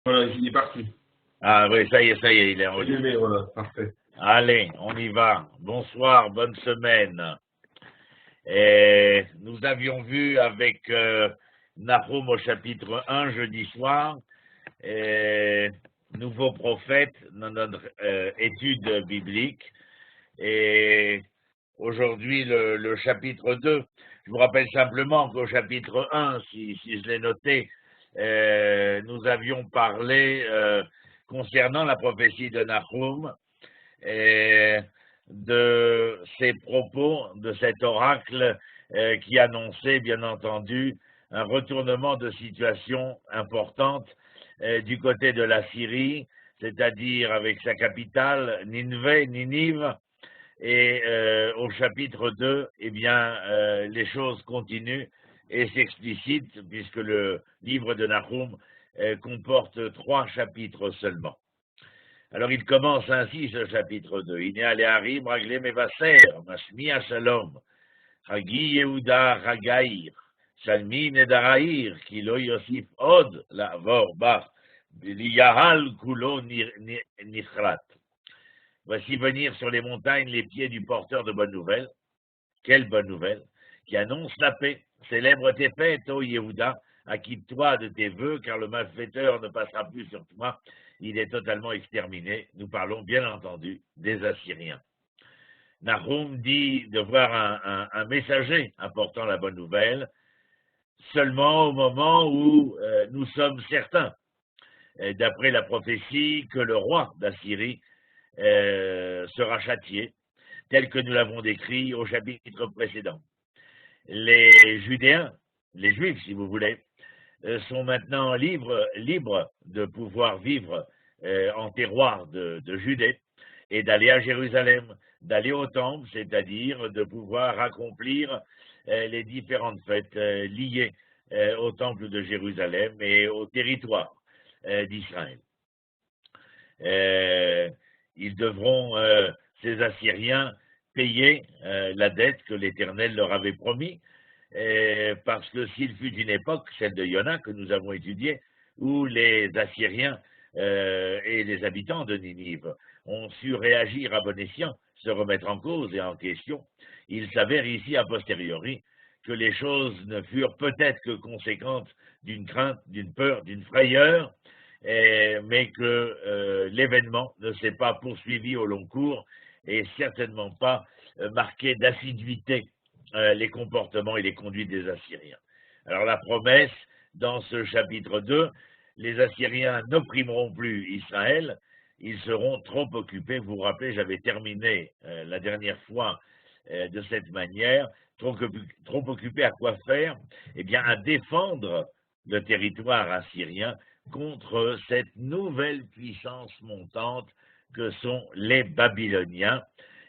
Voilà, il est parti. Ah oui, ça y est, il est enregistré. Allumé, voilà, parfait. Allez, on y va. Bonsoir, bonne semaine. Et nous avions vu avec Nahum au chapitre 1 jeudi soir, nouveau prophète dans notre étude biblique. Et aujourd'hui, le chapitre 2. Je vous rappelle simplement qu'au chapitre 1, si je l'ai noté, nous avions parlé concernant la prophétie de Nahum et de ses propos, de cet oracle qui annonçait, bien entendu, un retournement de situation importante du côté de la Syrie, c'est-à-dire avec sa capitale, Ninive, et au chapitre 2, eh bien, les choses continuent et s'explicitent, puisque le livre de Nahum comporte 3 chapitres seulement. Alors il commence ainsi ce chapitre 2. Il est allé Harim, Raglé Mevaser, Mashmi Shalom, Hagi Yehuda Ragaïr, Shalmi Nedaraïr, Kilo Yosif Od, Lavor Bach, Liyahal Kulo Nichrat. Voici venir sur les montagnes les pieds du porteur de bonnes nouvelles. Quelle bonne nouvelle! Qui annonce la paix. Célèbre tes fêtes, ô Yehuda, acquitte-toi de tes vœux, car le malfaiteur ne passera plus sur toi. Il est totalement exterminé. Nous parlons bien entendu des Assyriens. Nahum dit de voir un messager apportant la bonne nouvelle seulement au moment où nous sommes certains, d'après la prophétie, que le roi d'Assyrie sera châtié, tel que nous l'avons décrit au chapitre précédent. Les Judéens, les Juifs si vous voulez, sont maintenant libres de pouvoir vivre en terroir de Judée et d'aller à Jérusalem, d'aller au temple, c'est-à-dire de pouvoir accomplir les différentes fêtes liées au temple de Jérusalem et au territoire d'Israël. Ils devront, ces Assyriens, payer la dette que l'Éternel leur avait promis, parce que s'il fut une époque, celle de Yona, que nous avons étudiée, où les Assyriens et les habitants de Ninive ont su réagir à bon escient, se remettre en cause et en question, il s'avère ici a posteriori que les choses ne furent peut-être que conséquentes d'une crainte, d'une peur, d'une frayeur, mais que l'événement ne s'est pas poursuivi au long cours et certainement pas marqué d'assiduité les comportements et les conduites des Assyriens. Alors la promesse dans ce chapitre 2, les Assyriens n'opprimeront plus Israël, ils seront trop occupés. Vous vous rappelez, j'avais terminé la dernière fois de cette manière, trop occupés à quoi faire? Eh bien à défendre le territoire assyrien contre cette nouvelle puissance montante que sont les Babyloniens,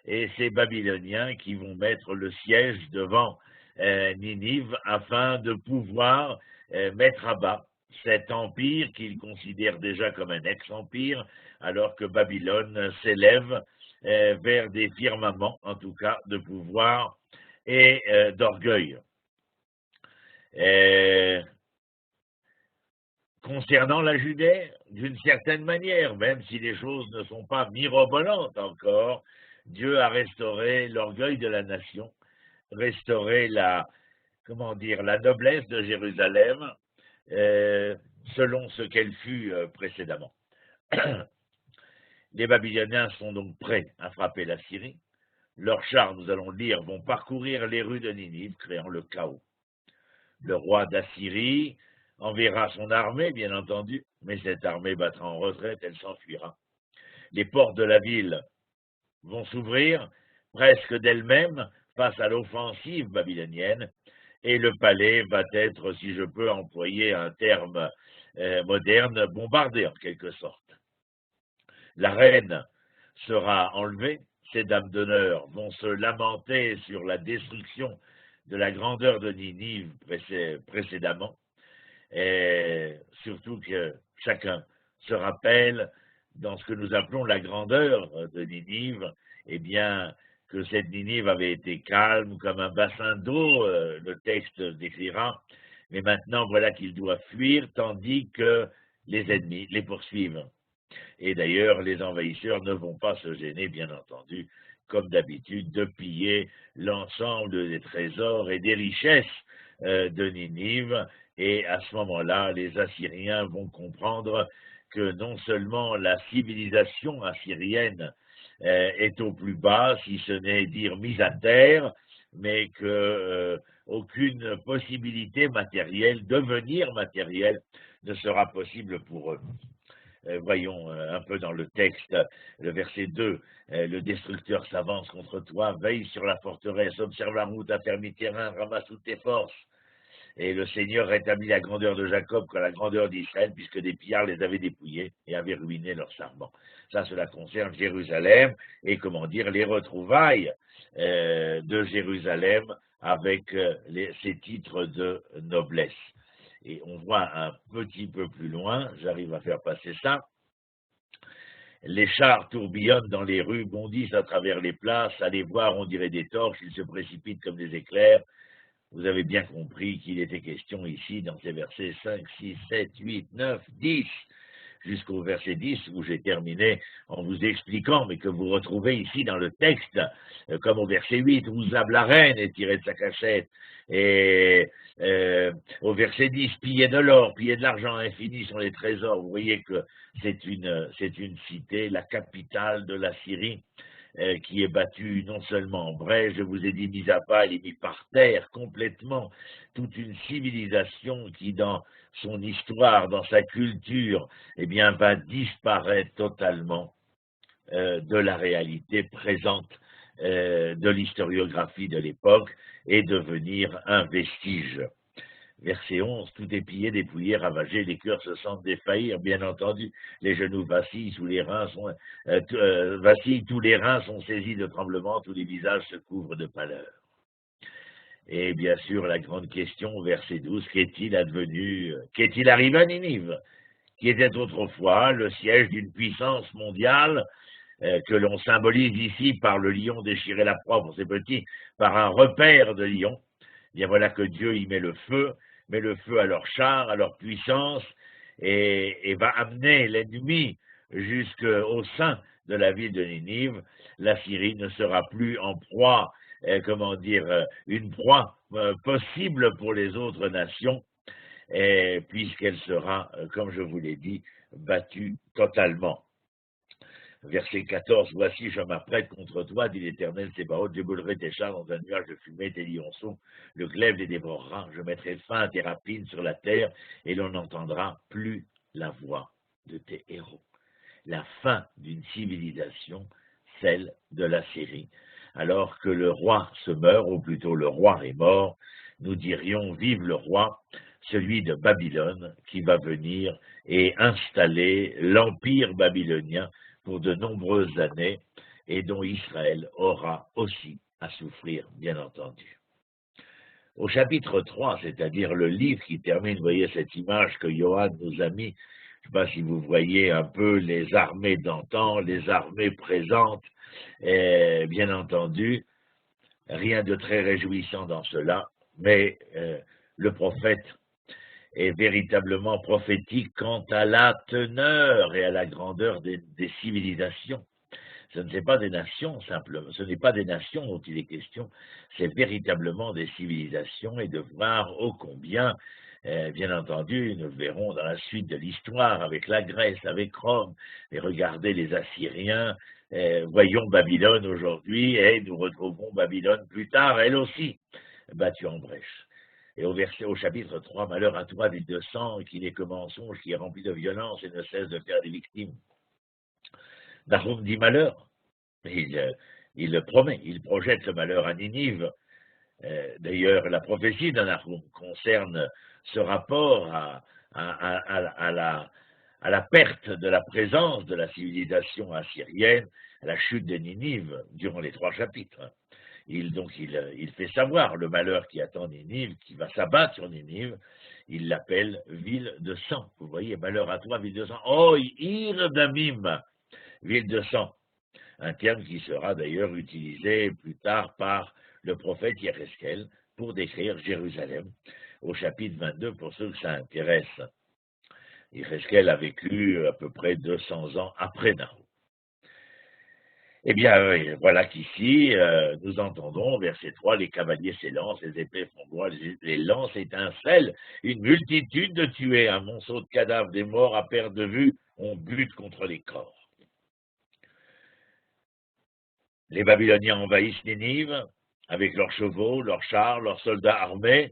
et ces Babyloniens qui vont mettre le siège devant Ninive afin de pouvoir mettre à bas cet empire qu'ils considèrent déjà comme un ex-empire, alors que Babylone s'élève vers des firmaments, en tout cas, de pouvoir et d'orgueil. Concernant la Judée, d'une certaine manière, même si les choses ne sont pas mirobolantes encore, Dieu a restauré l'orgueil de la nation, restauré la noblesse de Jérusalem, selon ce qu'elle fut précédemment. Les Babyloniens sont donc prêts à frapper la Syrie. Leurs chars, nous allons le lire, vont parcourir les rues de Ninive, créant le chaos. Le roi d'Assyrie enverra son armée, bien entendu, mais cette armée battra en retraite, elle s'enfuira. Les portes de la ville vont s'ouvrir presque d'elles-mêmes face à l'offensive babylonienne, et le palais va être, si je peux employer un terme moderne, bombardé en quelque sorte. La reine sera enlevée, ses dames d'honneur vont se lamenter sur la destruction de la grandeur de Ninive précédemment, et surtout que chacun se rappelle, dans ce que nous appelons la grandeur de Ninive, eh bien, que cette Ninive avait été calme comme un bassin d'eau, le texte décrira, mais maintenant voilà qu'il doit fuir, tandis que les ennemis les poursuivent. Et d'ailleurs, les envahisseurs ne vont pas se gêner, bien entendu, comme d'habitude, de piller l'ensemble des trésors et des richesses de Ninive. Et à ce moment-là, les Assyriens vont comprendre que non seulement la civilisation assyrienne est au plus bas, si ce n'est dire mise à terre, mais que aucune possibilité matérielle, devenir matériel, ne sera possible pour eux. Voyons un peu dans le texte, le verset 2, le destructeur s'avance contre toi, veille sur la forteresse, observe la route, affermis terrain, ramasse toutes tes forces. Et le Seigneur rétablit la grandeur de Jacob comme la grandeur d'Israël, puisque des pillards les avaient dépouillés et avaient ruiné leurs sarments. Ça, cela concerne Jérusalem et, comment dire, les retrouvailles de Jérusalem avec ces titres de noblesse. Et on voit un petit peu plus loin, j'arrive à faire passer ça, les chars tourbillonnent dans les rues, bondissent à travers les places, à les voir on dirait des torches, ils se précipitent comme des éclairs. Vous avez bien compris qu'il était question ici, dans ces versets 5, 6, 7, 8, 9, 10, jusqu'au verset 10, où j'ai terminé en vous expliquant, mais que vous retrouvez ici dans le texte, comme au verset 8, où Zab la reine est tirée de sa cachette, et au verset 10, piller de l'or, piller de l'argent infini sont les trésors. Vous voyez que c'est une cité, la capitale de la Syrie, qui est battue non seulement en brèche, je vous ai dit mise à pas, elle est mise par terre complètement, toute une civilisation qui dans son histoire, dans sa culture, eh bien, va disparaître totalement de la réalité présente de l'historiographie de l'époque et devenir un vestige. Verset 11, tout est pillé, dépouillé, ravagé, les cœurs se sentent défaillir, bien entendu, les genoux vacillent, tous les reins sont saisis de tremblements, tous les visages se couvrent de pâleur. Et bien sûr, la grande question, verset 12, qu'est-il arrivé à Ninive, qui était autrefois le siège d'une puissance mondiale, que l'on symbolise ici par le lion déchiré la proie pour ses petits, par un repère de lions. Bien voilà que Dieu y met le feu à leurs chars, à leur puissance, et va amener l'ennemi jusqu'au sein de la ville de Ninive. La Syrie ne sera plus en proie, une proie possible pour les autres nations, puisqu'elle sera, comme je vous l'ai dit, battue totalement. Verset 14, voici, je m'apprête contre toi, dit l'Éternel Tsébaoth, je brûlerai tes chars dans un nuage de fumée, tes lionceaux, le glaive les dévorera, je mettrai fin à tes rapines sur la terre, et l'on n'entendra plus la voix de tes héros. La fin d'une civilisation, celle de la Syrie. Alors que le roi se meurt, ou plutôt le roi est mort, nous dirions, vive le roi, celui de Babylone, qui va venir et installer l'empire babylonien pour de nombreuses années, et dont Israël aura aussi à souffrir, bien entendu. Au chapitre 3, c'est-à-dire le livre qui termine, vous voyez cette image que Johan nous a mis, je ne sais pas si vous voyez un peu les armées d'antan, les armées présentes, et bien entendu, rien de très réjouissant dans cela, mais le prophète est véritablement prophétique quant à la teneur et à la grandeur des civilisations. Ce ne sont pas des nations simplement, ce n'est pas des nations dont il est question, c'est véritablement des civilisations et de voir ô combien, bien entendu, nous verrons dans la suite de l'histoire avec la Grèce, avec Rome, et regardez les Assyriens, voyons Babylone aujourd'hui et nous retrouverons Babylone plus tard, elle aussi, battue en brèche. Et au chapitre 3, malheur à toi, ville de sang, qui n'est que mensonge, qui est rempli de violence et ne cesse de faire des victimes. Nahum dit malheur, il le promet, il projette le malheur à Ninive. D'ailleurs, la prophétie de Nahum concerne ce rapport à la perte de la présence de la civilisation assyrienne, à la chute de Ninive durant les 3 chapitres. Il fait savoir le malheur qui attend Ninive, qui va s'abattre sur Ninive. Il l'appelle ville de sang. Vous voyez, malheur à toi, ville de sang. Oh, Ir Damim, ville de sang. Un terme qui sera d'ailleurs utilisé plus tard par le prophète Yéreskel pour décrire Jérusalem, au chapitre 22, pour ceux que ça intéresse. Yézéchiel a vécu à peu près 200 ans après Nahum. Eh bien, voilà qu'ici, nous entendons, verset 3, les cavaliers s'élancent, les épées font bois, les lances étincellent, une multitude de tués, un monceau de cadavres, des morts à perte de vue, on bute contre les corps. Les Babyloniens envahissent Ninive avec leurs chevaux, leurs chars, leurs soldats armés.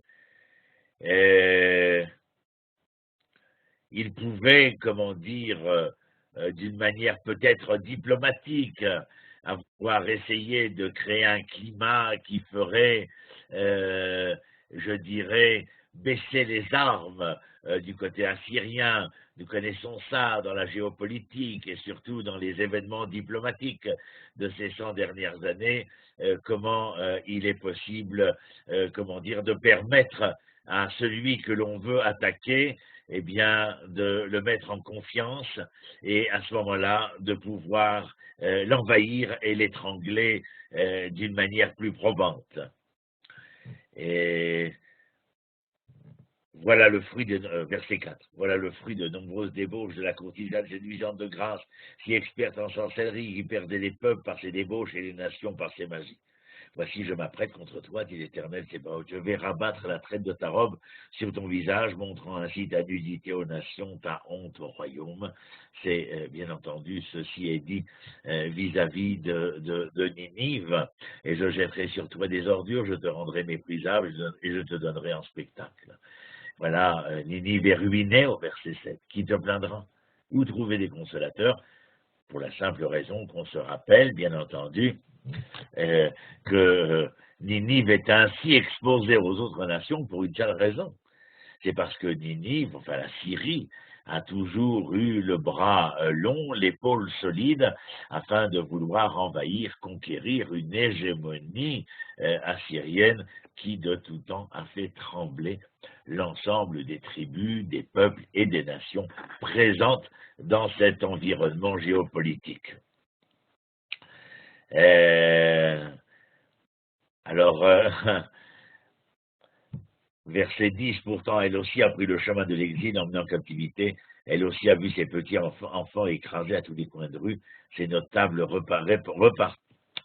Et ils pouvaient, comment dire, d'une manière peut-être diplomatique, avoir essayé de créer un climat qui ferait, je dirais, baisser les armes du côté assyrien. Nous connaissons ça dans la géopolitique et surtout dans les événements diplomatiques de ces 100 dernières années, comment il est possible, comment dire, de permettre à celui que l'on veut attaquer, eh bien, de le mettre en confiance et à ce moment-là, de pouvoir l'envahir et l'étrangler d'une manière plus probante. Et voilà le fruit de, verset 4, voilà le fruit de nombreuses débauches de la courtisane séduisante de grâce, si experte en sorcellerie, qui perdait les peuples par ses débauches et les nations par ses magies. Voici, je m'apprête contre toi, dit l'Éternel, je vais rabattre la traite de ta robe sur ton visage, montrant ainsi ta nudité aux nations, ta honte au royaume. C'est bien entendu, ceci est dit vis-à-vis de Ninive, et je jetterai sur toi des ordures, je te rendrai méprisable et je te donnerai en spectacle. Voilà, Ninive est ruinée au verset 7. Qui te plaindra? Où trouver des consolateurs? Pour la simple raison qu'on se rappelle, bien entendu, que Ninive est ainsi exposée aux autres nations pour une seule raison. C'est parce que Ninive, enfin la Syrie, a toujours eu le bras long, l'épaule solide, afin de vouloir envahir, conquérir une hégémonie assyrienne qui de tout temps a fait trembler l'ensemble des tribus, des peuples et des nations présentes dans cet environnement géopolitique. Alors, verset 10, pourtant, elle aussi a pris le chemin de l'exil, emmenée en captivité. Elle aussi a vu ses petits enfants écrasés à tous les coins de rue, ses notables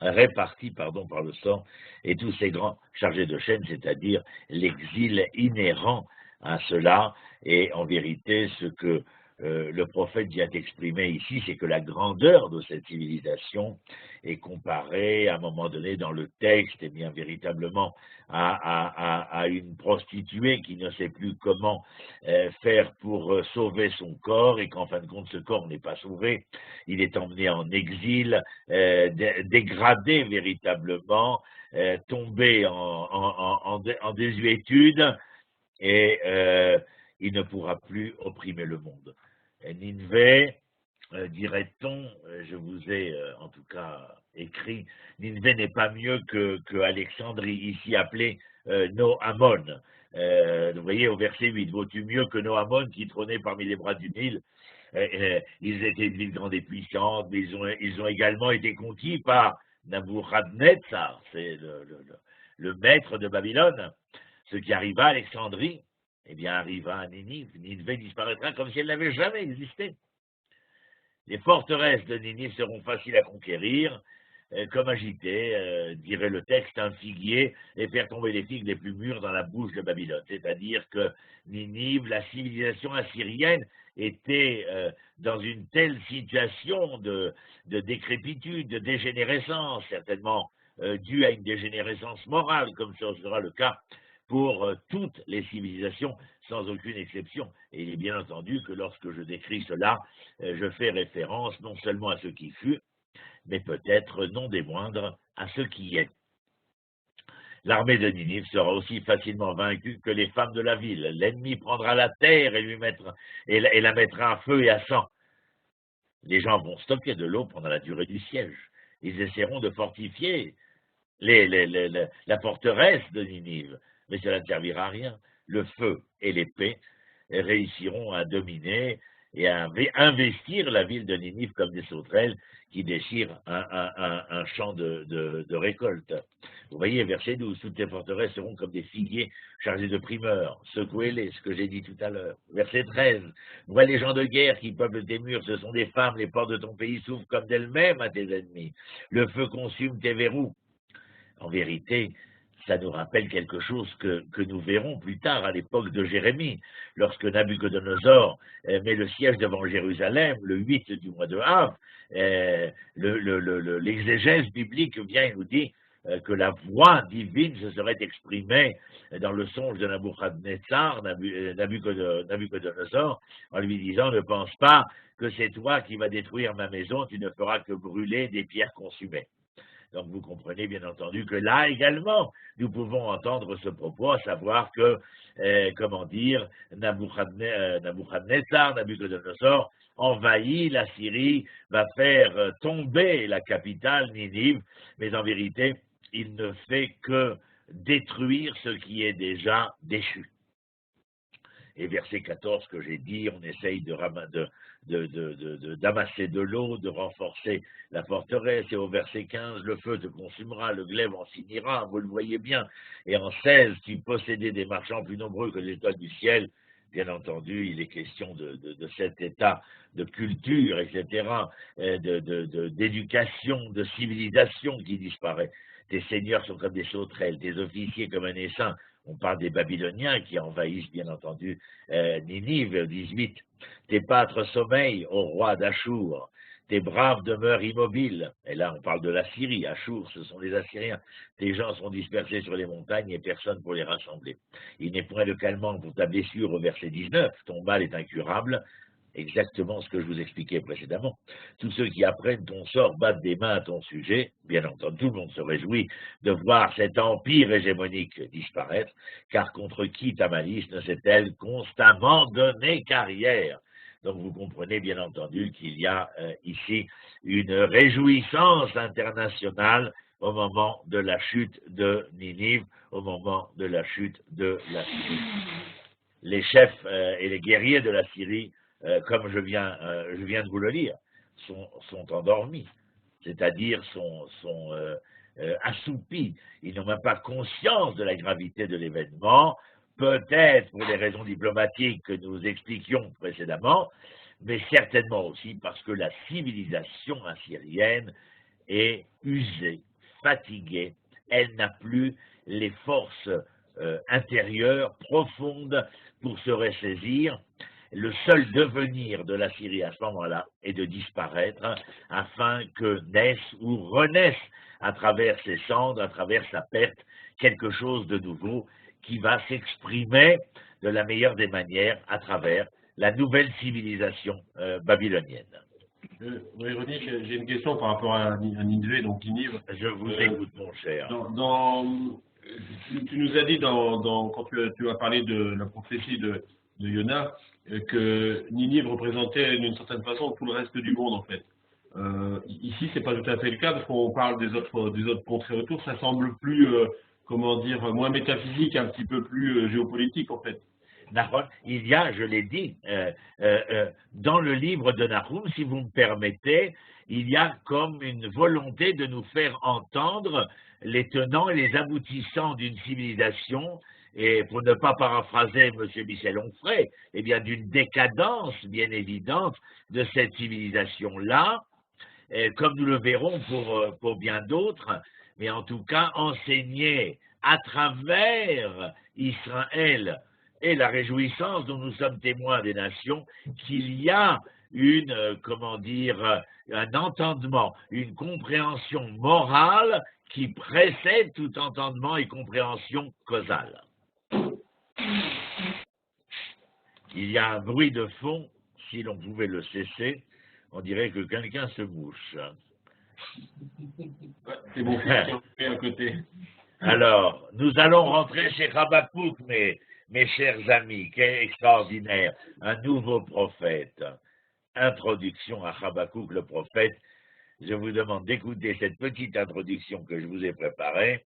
répartis par le sang, et tous ces grands chargés de chaînes, c'est-à-dire l'exil inhérent à cela. Et en vérité, ce que le prophète vient exprimer ici, c'est que la grandeur de cette civilisation est comparée à un moment donné dans le texte, et bien véritablement à une prostituée qui ne sait plus comment faire pour sauver son corps, et qu'en fin de compte ce corps n'est pas sauvé, il est emmené en exil, dégradé véritablement, tombé en désuétude, et il ne pourra plus opprimer le monde. Ninive, dirait-on, je vous ai en tout cas écrit, Ninive n'est pas mieux que Alexandrie, ici appelée Noamon. Vous voyez au verset 8, vaut-tu mieux que Noamon qui trônait parmi les bras du Nil? Ils étaient une ville grande et puissante, mais ils ont également été conquis par Nabuchodonosor, c'est le maître de Babylone. Ce qui arriva à Alexandrie, eh bien, arriva à Ninive. Ninive disparaîtra comme si elle n'avait jamais existé. Les forteresses de Ninive seront faciles à conquérir, comme agiter, dirait le texte, un figuier et faire tomber les figues les plus mûres dans la bouche de Babylone. C'est-à-dire que Ninive, la civilisation assyrienne, était dans une telle situation de décrépitude, de dégénérescence, certainement due à une dégénérescence morale, comme ce sera le cas pour toutes les civilisations, sans aucune exception. Et il est bien entendu que lorsque je décris cela, je fais référence non seulement à ce qui fut, mais peut-être non des moindres, à ce qui est. L'armée de Ninive sera aussi facilement vaincue que les femmes de la ville. L'ennemi prendra la terre et la mettra à feu et à sang. Les gens vont stocker de l'eau pendant la durée du siège. Ils essaieront de fortifier la forteresse de Ninive, mais cela ne servira à rien. Le feu et l'épée réussiront à dominer et à investir la ville de Ninive comme des sauterelles qui déchirent un champ de récolte. Vous voyez, verset 12, toutes les forteresses seront comme des figuiers chargés de primeurs, secouez-les, ce que j'ai dit tout à l'heure. Verset 13, vois les gens de guerre qui peuplent tes murs, ce sont des femmes, les portes de ton pays s'ouvrent comme d'elles-mêmes à tes ennemis. Le feu consume tes verrous. En vérité, ça nous rappelle quelque chose que nous verrons plus tard à l'époque de Jérémie, lorsque Nabuchodonosor met le siège devant Jérusalem, le 8 du mois de Av. L'exégèse biblique vient et nous dit que la voix divine se serait exprimée dans le songe de Nabuchodonosor, en lui disant « Ne pense pas que c'est toi qui vas détruire ma maison, tu ne feras que brûler des pierres consumées. » Donc vous comprenez bien entendu que là également, nous pouvons entendre ce propos, à savoir que, Nabuchodonosor envahit la Syrie, va faire tomber la capitale, Ninive, mais en vérité, il ne fait que détruire ce qui est déjà déchu. Et verset 14 que j'ai dit, on essaye d'amasser de l'eau, de renforcer la forteresse. Et au verset 15, le feu te consumera, le glaive en signera, vous le voyez bien. Et en 16, tu possédais des marchands plus nombreux que les étoiles du ciel. Bien entendu, il est question de cet état de culture, etc., d'éducation, de civilisation qui disparaît. Tes seigneurs sont comme des sauterelles, tes officiers comme un essaim. On parle des Babyloniens qui envahissent, bien entendu, Ninive, 18. Tes pâtres sommeillent au roi d'Achour. Tes braves demeurent immobiles. Et là, on parle de la Syrie. Achour, ce sont les Assyriens. Tes gens sont dispersés sur les montagnes et personne pour les rassembler. Il n'est point de calmant pour ta blessure au verset 19. Ton mal est incurable. Exactement ce que je vous expliquais précédemment. Tous ceux qui apprennent ton sort battent des mains à ton sujet. Bien entendu, tout le monde se réjouit de voir cet empire hégémonique disparaître, car contre qui ta malice ne s'est-elle constamment donné carrière? Donc vous comprenez bien entendu qu'il y a ici une réjouissance internationale au moment de la chute de Ninive, au moment de la chute de la Syrie. Les chefs et les guerriers de la Syrie, comme je viens de vous le lire, sont endormis, c'est-à-dire sont assoupis. Ils n'ont même pas conscience de la gravité de l'événement, peut-être pour des raisons diplomatiques que nous expliquions précédemment, mais certainement aussi parce que la civilisation assyrienne est usée, fatiguée, elle n'a plus les forces intérieures, profondes, pour se ressaisir. Le seul devenir de la Syrie à ce moment-là est de disparaître afin que naisse ou renaisse à travers ses cendres, à travers sa perte, quelque chose de nouveau qui va s'exprimer de la meilleure des manières à travers la nouvelle civilisation babylonienne. Oui, René, j'ai une question par rapport à Ninive, donc Ninive. Je vous écoute, mon cher. Tu nous as dit quand tu as parlé de la prophétie de Yona, que Ninive représentait d'une certaine façon tout le reste du monde en fait. Ici, c'est pas tout à fait le cas parce qu'on parle des autres contrées autour. Ça semble plus, moins métaphysique, un petit peu plus géopolitique en fait. Il y a, je l'ai dit, dans le livre de Nahum, si vous me permettez, il y a comme une volonté de nous faire entendre les tenants et les aboutissants d'une civilisation, et pour ne pas paraphraser M. Michel Onfray, eh bien d'une décadence bien évidente de cette civilisation-là, comme nous le verrons pour bien d'autres, mais en tout cas enseigner à travers Israël et la réjouissance dont nous sommes témoins des nations, qu'il y a un entendement, une compréhension morale qui précède tout entendement et compréhension causale. Il y a un bruit de fond, si l'on pouvait le cesser, on dirait que quelqu'un se mouche. Ouais, c'est bon, c'est à côté. Alors, nous allons rentrer chez Habakkuk, mes chers amis, quel extraordinaire, un nouveau prophète. Introduction à Habakkuk le prophète. Je vous demande d'écouter cette petite introduction que je vous ai préparée.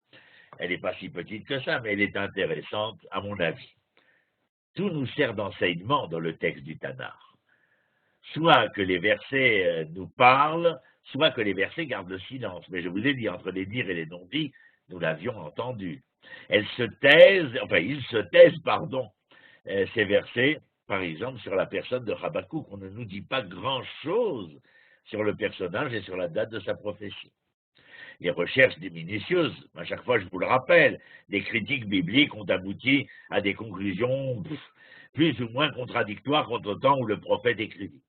Elle n'est pas si petite que ça, mais elle est intéressante à mon avis. Tout nous sert d'enseignement dans le texte du Tanakh. soit que les versets nous parlent, soit que les versets gardent le silence. Mais je vous ai dit, entre les dires et les non-dits, nous l'avions entendu. Ils se taisent, pardon, ces versets, par exemple, sur la personne de Habakkuk. On ne nous dit pas grand-chose sur le personnage et sur la date de sa prophétie. Les recherches minutieuses, à chaque fois je vous le rappelle, les critiques bibliques ont abouti à des conclusions plus ou moins contradictoires contre le temps où le prophète écrivit.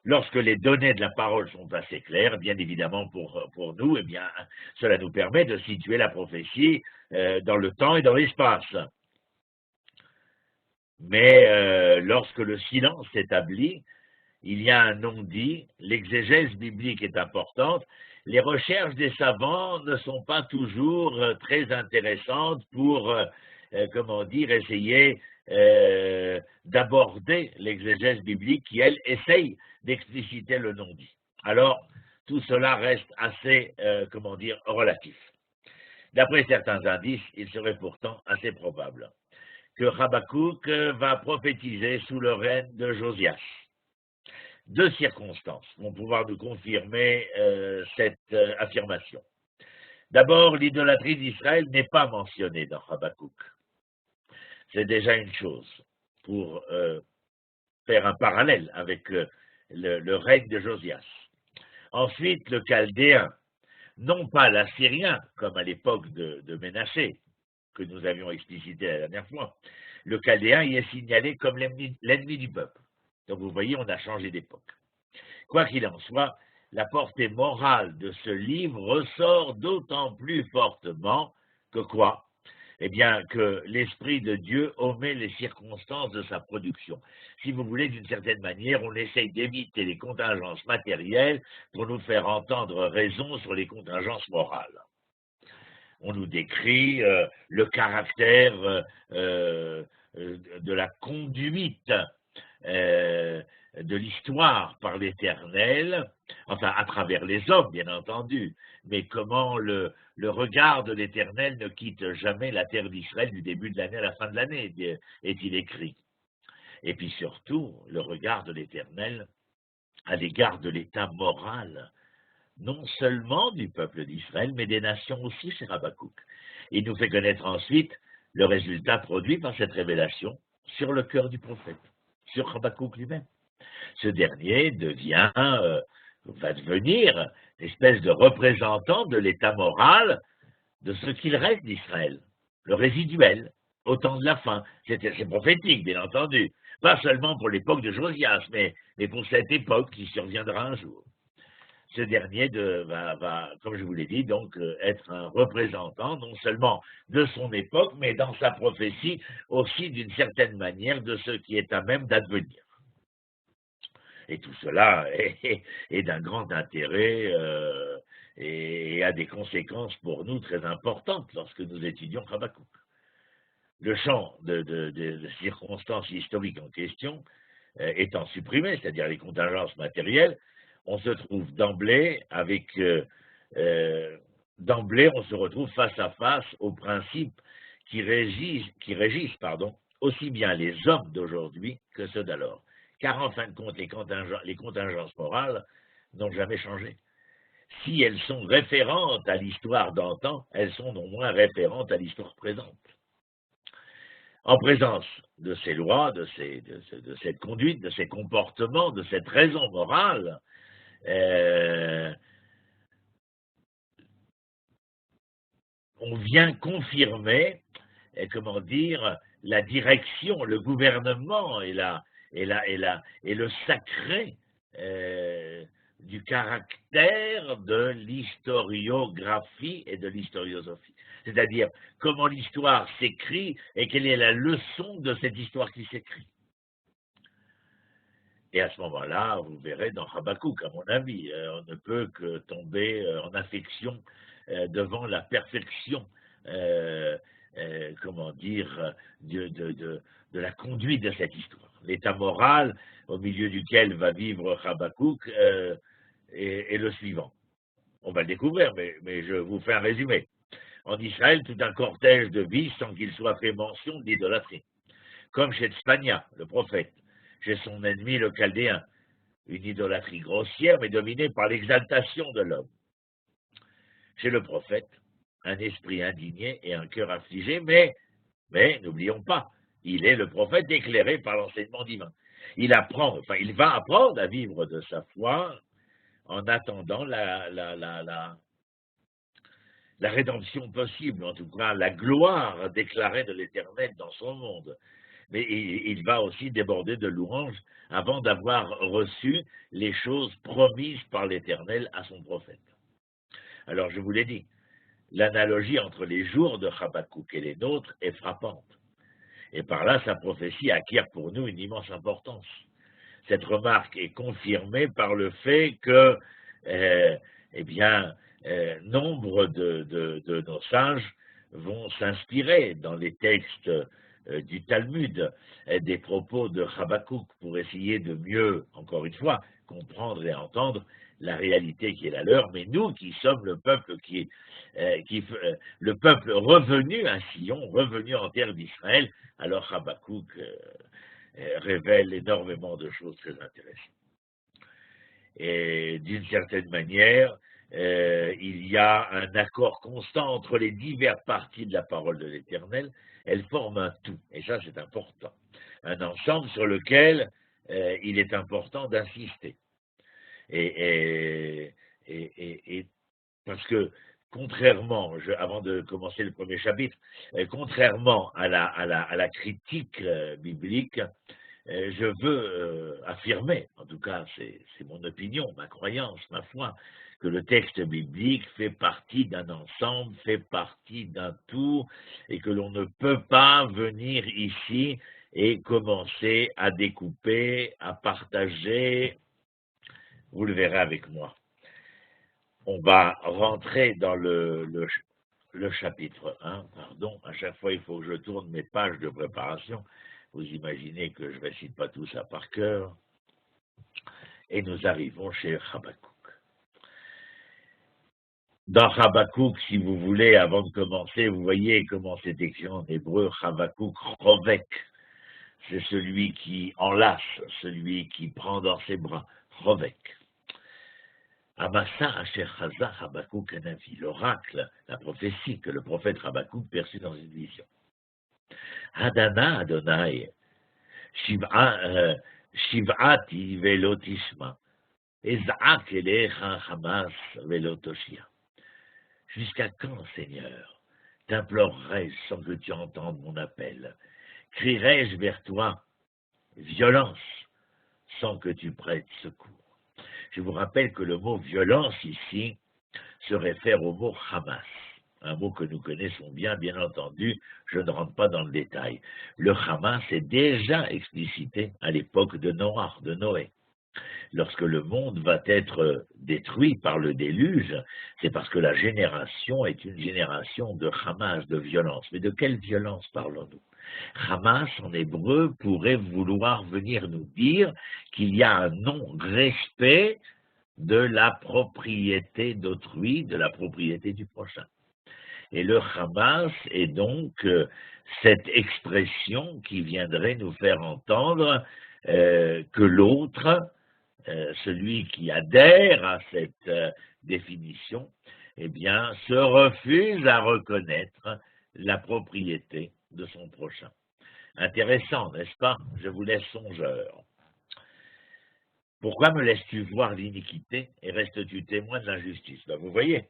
Lorsque les données de la parole sont assez claires, bien évidemment pour nous, eh bien, cela nous permet de situer la prophétie dans le temps et dans l'espace. Mais lorsque le silence s'établit, il y a un non-dit, l'exégèse biblique est importante, les recherches des savants ne sont pas toujours très intéressantes pour, essayer d'aborder l'exégèse biblique qui, elle, essaye d'expliciter le non-dit. Alors, tout cela reste assez, relatif. D'après certains indices, il serait pourtant assez probable que Habakkuk va prophétiser sous le règne de Josias. Deux circonstances vont pouvoir nous confirmer cette affirmation. D'abord, l'idolâtrie d'Israël n'est pas mentionnée dans Habakkuk. C'est déjà une chose pour faire un parallèle avec le règne de Josias. Ensuite, le Chaldéen, non pas l'Assyrien, comme à l'époque de Ménaché, que nous avions explicité la dernière fois, le Chaldéen y est signalé comme l'ennemi du peuple. Donc vous voyez, on a changé d'époque. Quoi qu'il en soit, la portée morale de ce livre ressort d'autant plus fortement que quoi? Eh bien, que l'Esprit de Dieu omet les circonstances de sa production. Si vous voulez, d'une certaine manière, on essaye d'éviter les contingences matérielles pour nous faire entendre raison sur les contingences morales. On nous décrit le caractère de la conduite de l'histoire par l'Éternel, enfin à travers les hommes bien entendu, mais comment le regard de l'Éternel ne quitte jamais la terre d'Israël du début de l'année à la fin de l'année, est-il écrit. Et puis surtout, le regard de l'Éternel à l'égard de l'état moral, non seulement du peuple d'Israël, mais des nations aussi, c'est Habakkuk. Il nous fait connaître ensuite le résultat produit par cette révélation sur le cœur du prophète, sur Habakkuk lui-même. Ce dernier va devenir une espèce de représentant de l'état moral de ce qu'il reste d'Israël, le résiduel, au temps de la fin. C'est prophétique, bien entendu, pas seulement pour l'époque de Josias, mais pour cette époque qui surviendra un jour. Ce dernier va, comme je vous l'ai dit, donc être un représentant non seulement de son époque, mais dans sa prophétie aussi d'une certaine manière de ce qui est à même d'advenir. Et tout cela est d'un grand intérêt et a des conséquences pour nous très importantes lorsque nous étudions Habakkuk. Le champ de circonstances historiques en question étant supprimé, c'est-à-dire les contingences matérielles, on se trouve d'emblée on se retrouve face à face aux principes qui régissent aussi bien les hommes d'aujourd'hui que ceux d'alors. Car en fin de compte, les contingences morales n'ont jamais changé. Si elles sont référentes à l'histoire d'antan, elles sont non moins référentes à l'histoire présente. En présence de ces lois, de cette conduite, de ces comportements, de cette raison morale, on vient confirmer, la direction, le gouvernement et le sacré du caractère de l'historiographie et de l'historiosophie. C'est-à-dire comment l'histoire s'écrit et quelle est la leçon de cette histoire qui s'écrit. Et à ce moment-là, vous verrez dans Habakkuk, à mon avis, on ne peut que tomber en affection devant la perfection, de la conduite de cette histoire. L'état moral au milieu duquel va vivre Habakkuk est le suivant. On va le découvrir, mais je vous fais un résumé. En Israël, tout un cortège de vices sans qu'il soit fait mention d'idolâtrie. Comme chez Tzfania, le prophète, chez son ennemi le Chaldéen. Une idolâtrie grossière, mais dominée par l'exaltation de l'homme. Chez le prophète, un esprit indigné et un cœur affligé, mais n'oublions pas, il est le prophète éclairé par l'enseignement divin. Il va apprendre à vivre de sa foi en attendant la rédemption possible, en tout cas la gloire déclarée de l'Éternel dans son monde. Mais il va aussi déborder de louanges avant d'avoir reçu les choses promises par l'Éternel à son prophète. Alors je vous l'ai dit, l'analogie entre les jours de Habakkuk et les nôtres est frappante. Et par là, sa prophétie acquiert pour nous une immense importance. Cette remarque est confirmée par le fait que, nombre de nos sages vont s'inspirer dans les textes du Talmud des propos de Habakkuk pour essayer de mieux, encore une fois, comprendre et entendre la réalité qui est la leur, mais nous qui sommes le peuple le peuple revenu à Sion, revenu en terre d'Israël, alors Habakkuk révèle énormément de choses très intéressantes. Et d'une certaine manière, il y a un accord constant entre les diverses parties de la parole de l'Éternel. Elles forment un tout, et ça c'est important, un ensemble sur lequel il est important d'insister. Et parce que contrairement, avant de commencer le premier chapitre, contrairement à la critique biblique, je veux affirmer, en tout cas c'est mon opinion, ma croyance, ma foi, que le texte biblique fait partie d'un ensemble, fait partie d'un tout, et que l'on ne peut pas venir ici et commencer à découper, à partager. Vous le verrez avec moi. On va rentrer dans le chapitre 1, pardon. À chaque fois, il faut que je tourne mes pages de préparation. Vous imaginez que je ne récite pas tout ça par cœur. Et nous arrivons chez Habakkuk. Dans Habakkuk, si vous voulez, avant de commencer, vous voyez comment c'est écrit en hébreu, Habakkuk Rovek. C'est celui qui enlace, celui qui prend dans ses bras. Rovek. Amasa Asher Chaza Habakkuk Hanavi, l'oracle, la prophétie que le prophète Habakkuk perçut dans une vision. Hadana Adonai, Shiv'ati velotishma, Ez'ak elecha Hamas velotoshia. Jusqu'à quand, Seigneur, t'implorerai-je sans que tu entendes mon appel? Crierai-je vers toi violence sans que tu prêtes secours? Je vous rappelle que le mot violence ici se réfère au mot Hamas, un mot que nous connaissons bien entendu, je ne rentre pas dans le détail. Le Hamas est déjà explicité à l'époque de Noé. Lorsque le monde va être détruit par le déluge, c'est parce que la génération est une génération de Hamas, de violence. Mais de quelle violence parlons-nous? Hamas, en hébreu, pourrait vouloir venir nous dire qu'il y a un non-respect de la propriété d'autrui, de la propriété du prochain. Et le Hamas est donc cette expression qui viendrait nous faire entendre que l'autre, celui qui adhère à cette définition, eh bien, se refuse à reconnaître la propriété de son prochain. Intéressant, n'est-ce pas? Je vous laisse songeur. Pourquoi me laisses-tu voir l'iniquité et restes-tu témoin de l'injustice? Ben, vous voyez,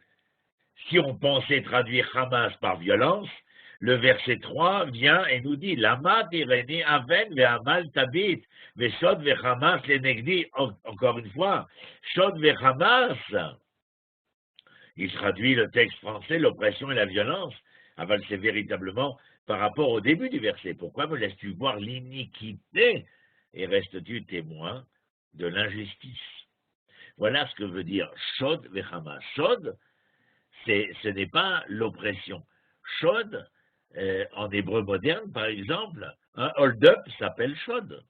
si on pensait traduire Hamas par violence, le verset 3 vient et nous dit Lama tireni aven ve'amal tabit ve'shod ve'hamas lenegdi. Encore une fois, shod ve'hamas. Il traduit le texte français, l'oppression et la violence. Aval, c'est véritablement par rapport au début du verset. Pourquoi me laisses-tu voir l'iniquité et restes-tu témoin de l'injustice? Voilà ce que veut dire shod ve'hamas. Shod, ce n'est pas l'oppression. Shod, en hébreu moderne, par exemple, un hold-up s'appelle shod.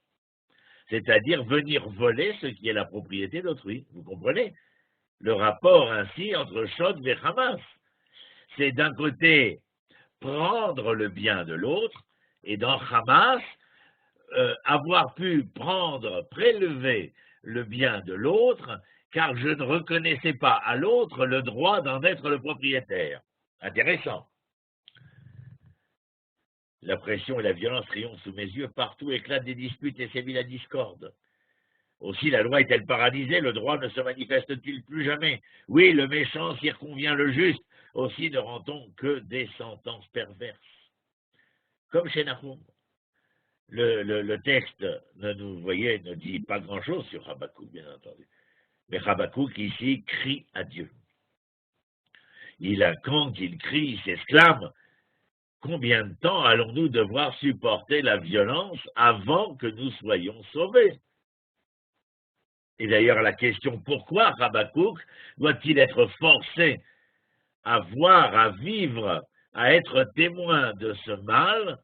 C'est-à-dire venir voler ce qui est la propriété d'autrui. Vous comprenez? Le rapport ainsi entre shod et hamas. C'est d'un côté prendre le bien de l'autre, et dans hamas, avoir pu prélever le bien de l'autre, car je ne reconnaissais pas à l'autre le droit d'en être le propriétaire. Intéressant. La pression et la violence triomphent sous mes yeux, partout éclatent des disputes et sévit la discorde. Aussi la loi est-elle paralysée, le droit ne se manifeste-t-il plus jamais? Oui, le méchant circonvient le juste, aussi ne rend-on que des sentences perverses. Comme chez Nahum. Le texte, vous voyez, ne dit pas grand-chose sur Habakkuk, bien entendu. Mais Habakkuk, ici, crie à Dieu. Quand il crie, il s'exclame, combien de temps allons-nous devoir supporter la violence avant que nous soyons sauvés? Et d'ailleurs, la question pourquoi Habakkuk doit-il être forcé à voir, à vivre, à être témoin de ce mal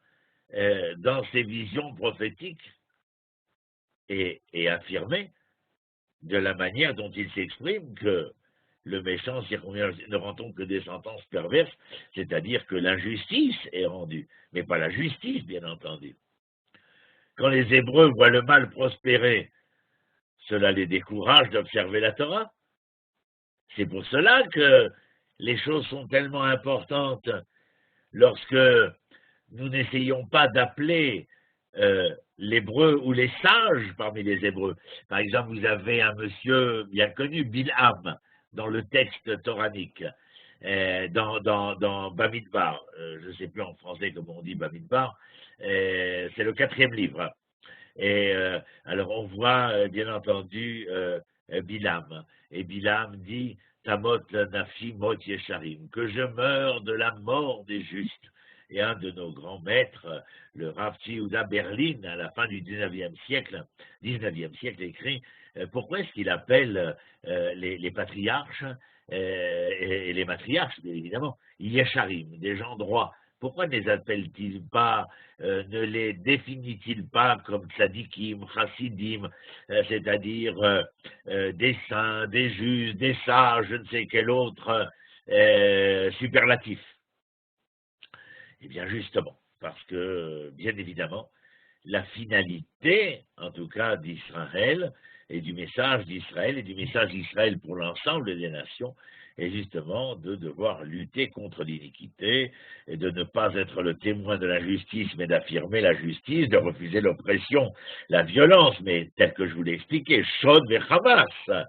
dans ses visions prophétiques et affirmer de la manière dont il s'exprime que le méchant ne rend-on que des sentences perverses, c'est-à-dire que l'injustice est rendue, mais pas la justice, bien entendu. Quand les Hébreux voient le mal prospérer, cela les décourage d'observer la Torah. C'est pour cela que les choses sont tellement importantes lorsque nous n'essayons pas d'appeler l'hébreu ou les sages parmi les Hébreux. Par exemple, vous avez un monsieur bien connu, Bilham, dans le texte toranique, dans Bamidbar, je ne sais plus en français comment on dit Bamidbar, c'est le 4e livre. Et alors on voit bien entendu Bilham, et Bilham dit Tamot nafshi mot yesharim, que je meurs de la mort des justes. Et un de nos grands maîtres, le Rav Yehuda Berlin, à la fin du 19e siècle, écrit pourquoi est-ce qu'il appelle les patriarches et les matriarches, bien évidemment, yesharim, des gens droits. Pourquoi ne les appelle-t-il pas, ne les définit-il pas comme tzadikim, chassidim, c'est-à-dire des saints, des justes, des sages, je ne sais quel autre superlatif? Eh bien justement, parce que, bien évidemment, la finalité, en tout cas d'Israël, et du message d'Israël pour l'ensemble des nations, est justement de devoir lutter contre l'iniquité et de ne pas être le témoin de l'injustice, mais d'affirmer la justice, de refuser l'oppression, la violence, mais tel que je vous l'ai expliqué, Shod ve Hamas,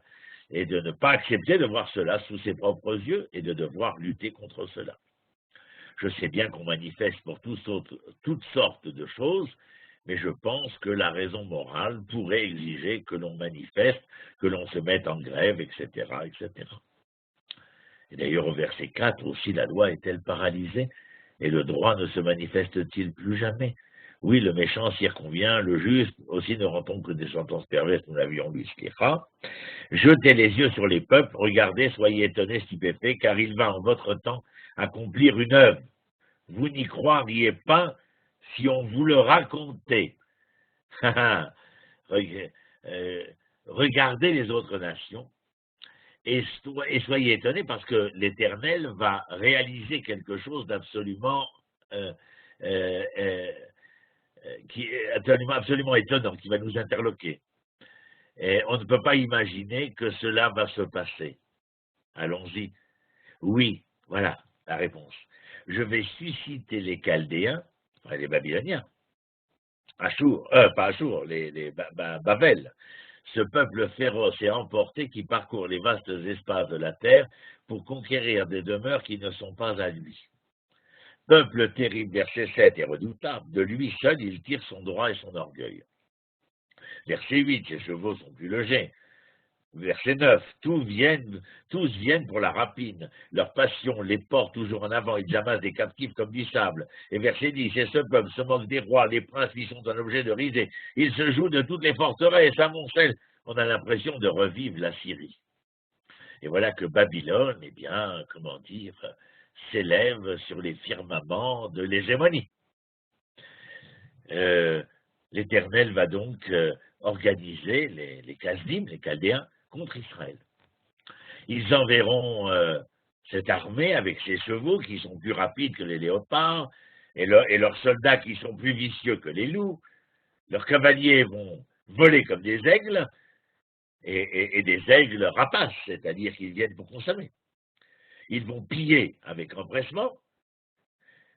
et de ne pas accepter de voir cela sous ses propres yeux et de devoir lutter contre cela. Je sais bien qu'on manifeste pour toutes sortes de choses, mais je pense que la raison morale pourrait exiger que l'on manifeste, que l'on se mette en grève, etc., etc. Et d'ailleurs, au verset 4 aussi, la loi est-elle paralysée et le droit ne se manifeste-t-il plus jamais? Oui, le méchant circonvient, le juste aussi ne rend-on que des sentences perverses, nous l'avions lu, Slicha. Jetez les yeux sur les peuples, regardez, soyez étonnés, stupéfaits, car il va en votre temps accomplir une œuvre. Vous n'y croiriez pas si on vous le racontait. Regardez les autres nations et soyez étonnés parce que l'Éternel va réaliser quelque chose d'absolument absolument étonnant, qui va nous interloquer. Et on ne peut pas imaginer que cela va se passer. Allons-y. Oui, voilà la réponse. Je vais susciter les Chaldéens, enfin les Babyloniens, pas Achour, les Babel, ce peuple féroce et emporté qui parcourt les vastes espaces de la terre pour conquérir des demeures qui ne sont pas à lui. Peuple terrible, verset 7, et redoutable, de lui seul il tire son droit et son orgueil. Verset 8, ses chevaux sont plus légers. Verset 9, tous viennent pour la rapine. Leur passion les porte toujours en avant, ils amassent des captifs comme du sable. Et verset 10, et ce peuple se moque des rois, les princes qui sont un objet de risée. Ils se jouent de toutes les forteresses, amoncellent. On a l'impression de revivre la Syrie. Et voilà que Babylone, eh bien, comment dire, s'élève sur les firmaments de l'hégémonie. L'Éternel va donc organiser les Kasdim, les Chaldéens, contre Israël. Ils enverront cette armée avec ses chevaux qui sont plus rapides que les léopards et leurs soldats qui sont plus vicieux que les loups. Leurs cavaliers vont voler comme des aigles, et des aigles rapaces, c'est-à-dire qu'ils viennent pour consommer. Ils vont piller avec empressement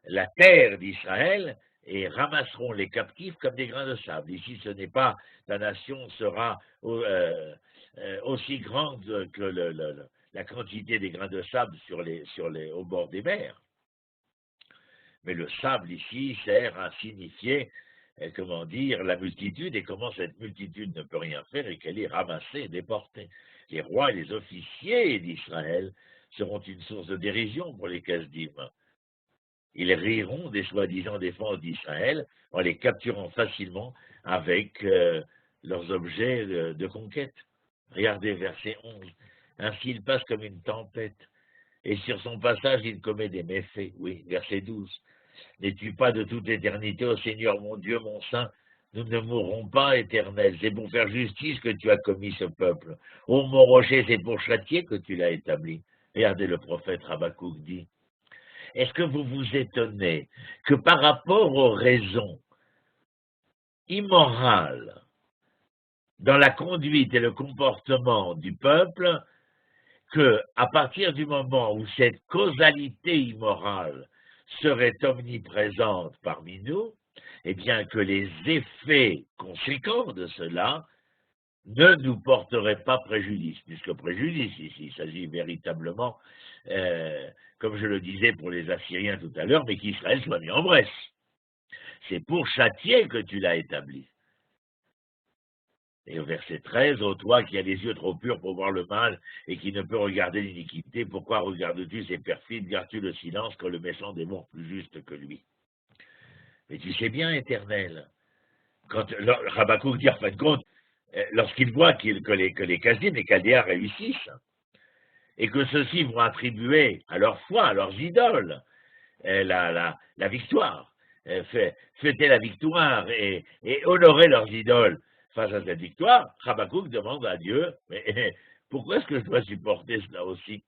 la terre d'Israël et ramasseront les captifs comme des grains de sable. Ici, ce n'est pas la nation sera aussi grande que la quantité des grains de sable au bord des mers. Mais le sable ici sert à signifier, comment dire, la multitude et comment cette multitude ne peut rien faire et qu'elle est ramassée et déportée. Les rois et les officiers d'Israël seront une source de dérision pour les Kasdim. Ils riront des soi-disant défenses d'Israël en les capturant facilement avec leurs objets de conquête. Regardez verset 11. Ainsi il passe comme une tempête, et sur son passage il commet des méfaits. Oui, verset 12. N'es-tu pas de toute éternité, ô Seigneur mon Dieu, mon Saint? Nous ne mourrons pas, Éternel. C'est pour faire justice que tu as commis ce peuple. Ô mon rocher, c'est pour châtier que tu l'as établi. Regardez, le prophète Habakkuk dit, est-ce que vous vous étonnez que par rapport aux raisons immorales dans la conduite et le comportement du peuple, que à partir du moment où cette causalité immorale serait omniprésente parmi nous, eh bien que les effets conséquents de cela ne nous porteraient pas préjudice, puisque préjudice ici, il s'agit véritablement, comme je le disais pour les Assyriens tout à l'heure, mais qu'Israël soit mis en Bresse. C'est pour châtier que tu l'as établi. Et au verset 13, ô toi qui as les yeux trop purs pour voir le mal et qui ne peut regarder l'iniquité, pourquoi regardes-tu ces perfides, gardes-tu le silence quand le méchant dévore plus juste que lui? Mais tu sais bien, Éternel, quand Habakkuk dit en fin de compte, lorsqu'il voit que les Kasdim, les Chaldéens réussissent, et que ceux-ci vont attribuer à leur foi, à leurs idoles, la victoire, fêter la victoire et honorer leurs idoles face à cette victoire, Habakkuk demande à Dieu, mais pourquoi est-ce que je dois supporter cela aussi?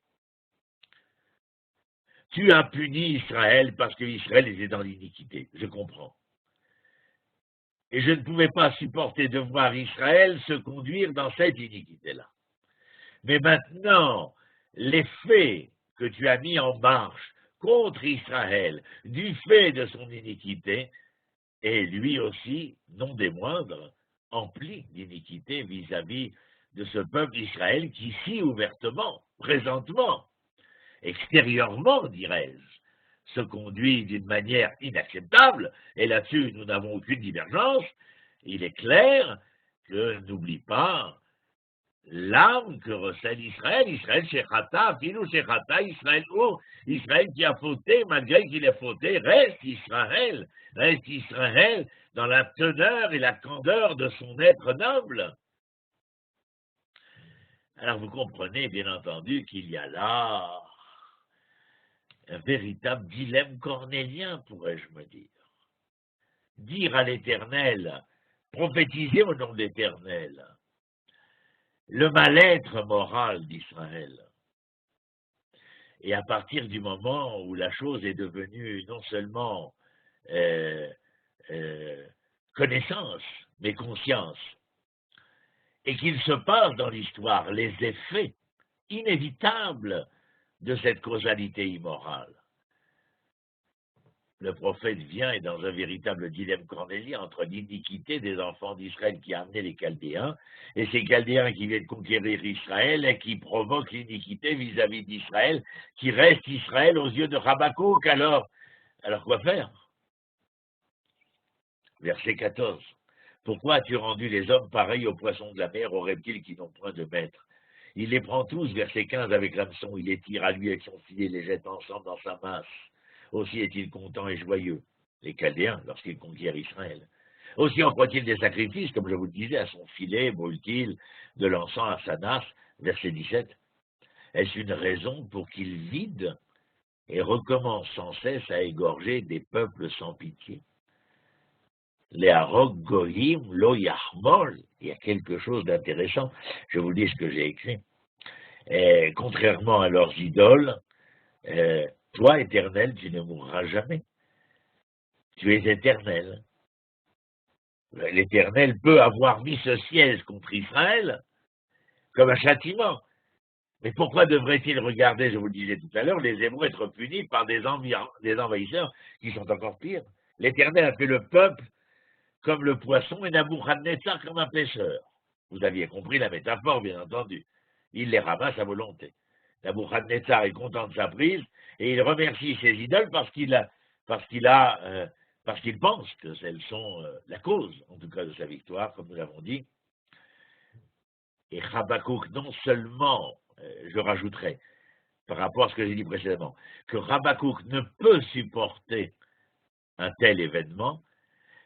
Tu as puni Israël parce que Israël était dans l'iniquité, je comprends. Et je ne pouvais pas supporter de voir Israël se conduire dans cette iniquité-là. Mais maintenant, les faits que tu as mis en marche contre Israël, du fait de son iniquité, est lui aussi, non des moindres, empli d'iniquité vis-à-vis de ce peuple d'Israël qui, si ouvertement, présentement, extérieurement, dirais-je, se conduit d'une manière inacceptable, et là-dessus, nous n'avons aucune divergence. Il est clair que n'oublie pas l'âme que recèle Israël, Israël Shechata, Filou Shechata, Israël qui a fauté, malgré qu'il ait fauté, reste Israël dans la teneur et la candeur de son être noble. Alors vous comprenez bien entendu qu'il y a là un véritable dilemme cornélien, pourrais-je me dire. Dire à l'Éternel, prophétiser au nom de l'Éternel, le mal-être moral d'Israël. Et à partir du moment où la chose est devenue non seulement connaissance, mais conscience, et qu'il se passe dans l'histoire les effets inévitables de cette causalité immorale. Le prophète vient et dans un véritable dilemme cornélien entre l'iniquité des enfants d'Israël qui a amené les Chaldéens et ces Chaldéens qui viennent conquérir Israël et qui provoquent l'iniquité vis-à-vis d'Israël, qui reste Israël aux yeux de Habakkuk. Alors quoi faire? Verset 14. Pourquoi as-tu rendu les hommes pareils aux poissons de la mer, aux reptiles qui n'ont point de maître? Il les prend tous, verset 15, avec l'hameçon, il les tire à lui avec son filet, les jette ensemble dans sa masse. Aussi est-il content et joyeux, les Chaldéens, lorsqu'ils conquièrent Israël. Aussi emploie-t-il des sacrifices, comme je vous le disais, à son filet, brûle-t-il de l'encens à sa nasse, verset 17. Est-ce une raison pour qu'il vide et recommence sans cesse à égorger des peuples sans pitié? Les Harok Goyim lo Yahmol, il y a quelque chose d'intéressant, je vous dis ce que j'ai écrit. Contrairement à leurs idoles, toi, Éternel, tu ne mourras jamais. Tu es éternel. l'Éternel peut avoir mis ce siège contre Israël comme un châtiment. Mais pourquoi devrait-il regarder, je vous le disais tout à l'heure, les Hébreux être punis par des envahisseurs qui sont encore pires? L'Éternel a fait le peuple comme le poisson et Nabuchodonosor comme un pêcheur. Vous aviez compris la métaphore, bien entendu. Il les ramasse à volonté. Nabuchodonosor est content de sa prise et il remercie ses idoles parce qu'il pense qu'elles sont la cause, en tout cas, de sa victoire, comme nous l'avons dit. Et Habakkuk, non seulement, je rajouterai, par rapport à ce que j'ai dit précédemment, que Habakkuk ne peut supporter un tel événement,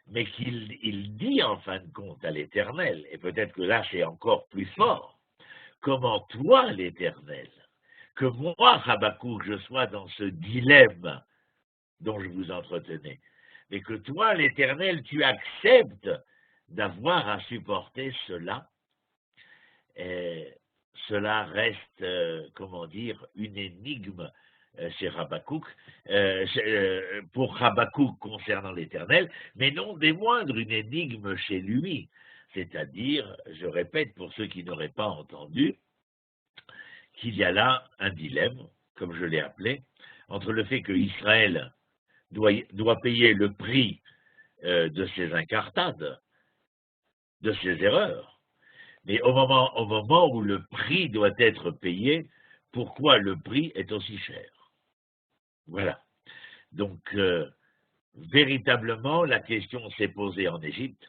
mais qu'il dit en fin de compte à l'Éternel, et peut-être que là c'est encore plus fort, comment toi l'Éternel, que moi Habakkuk, je sois dans ce dilemme dont je vous entretenais, mais que toi l'Éternel, tu acceptes d'avoir à supporter cela, cela reste, une énigme chez Habakkuk, pour Habakkuk concernant l'Éternel, mais non des moindres, une énigme chez lui. C'est-à-dire, je répète pour ceux qui n'auraient pas entendu, qu'il y a là un dilemme, comme je l'ai appelé, entre le fait que Israël doit payer le prix de ses incartades, de ses erreurs, mais au moment où le prix doit être payé, pourquoi le prix est aussi cher? Voilà. Donc, véritablement, la question s'est posée en Égypte.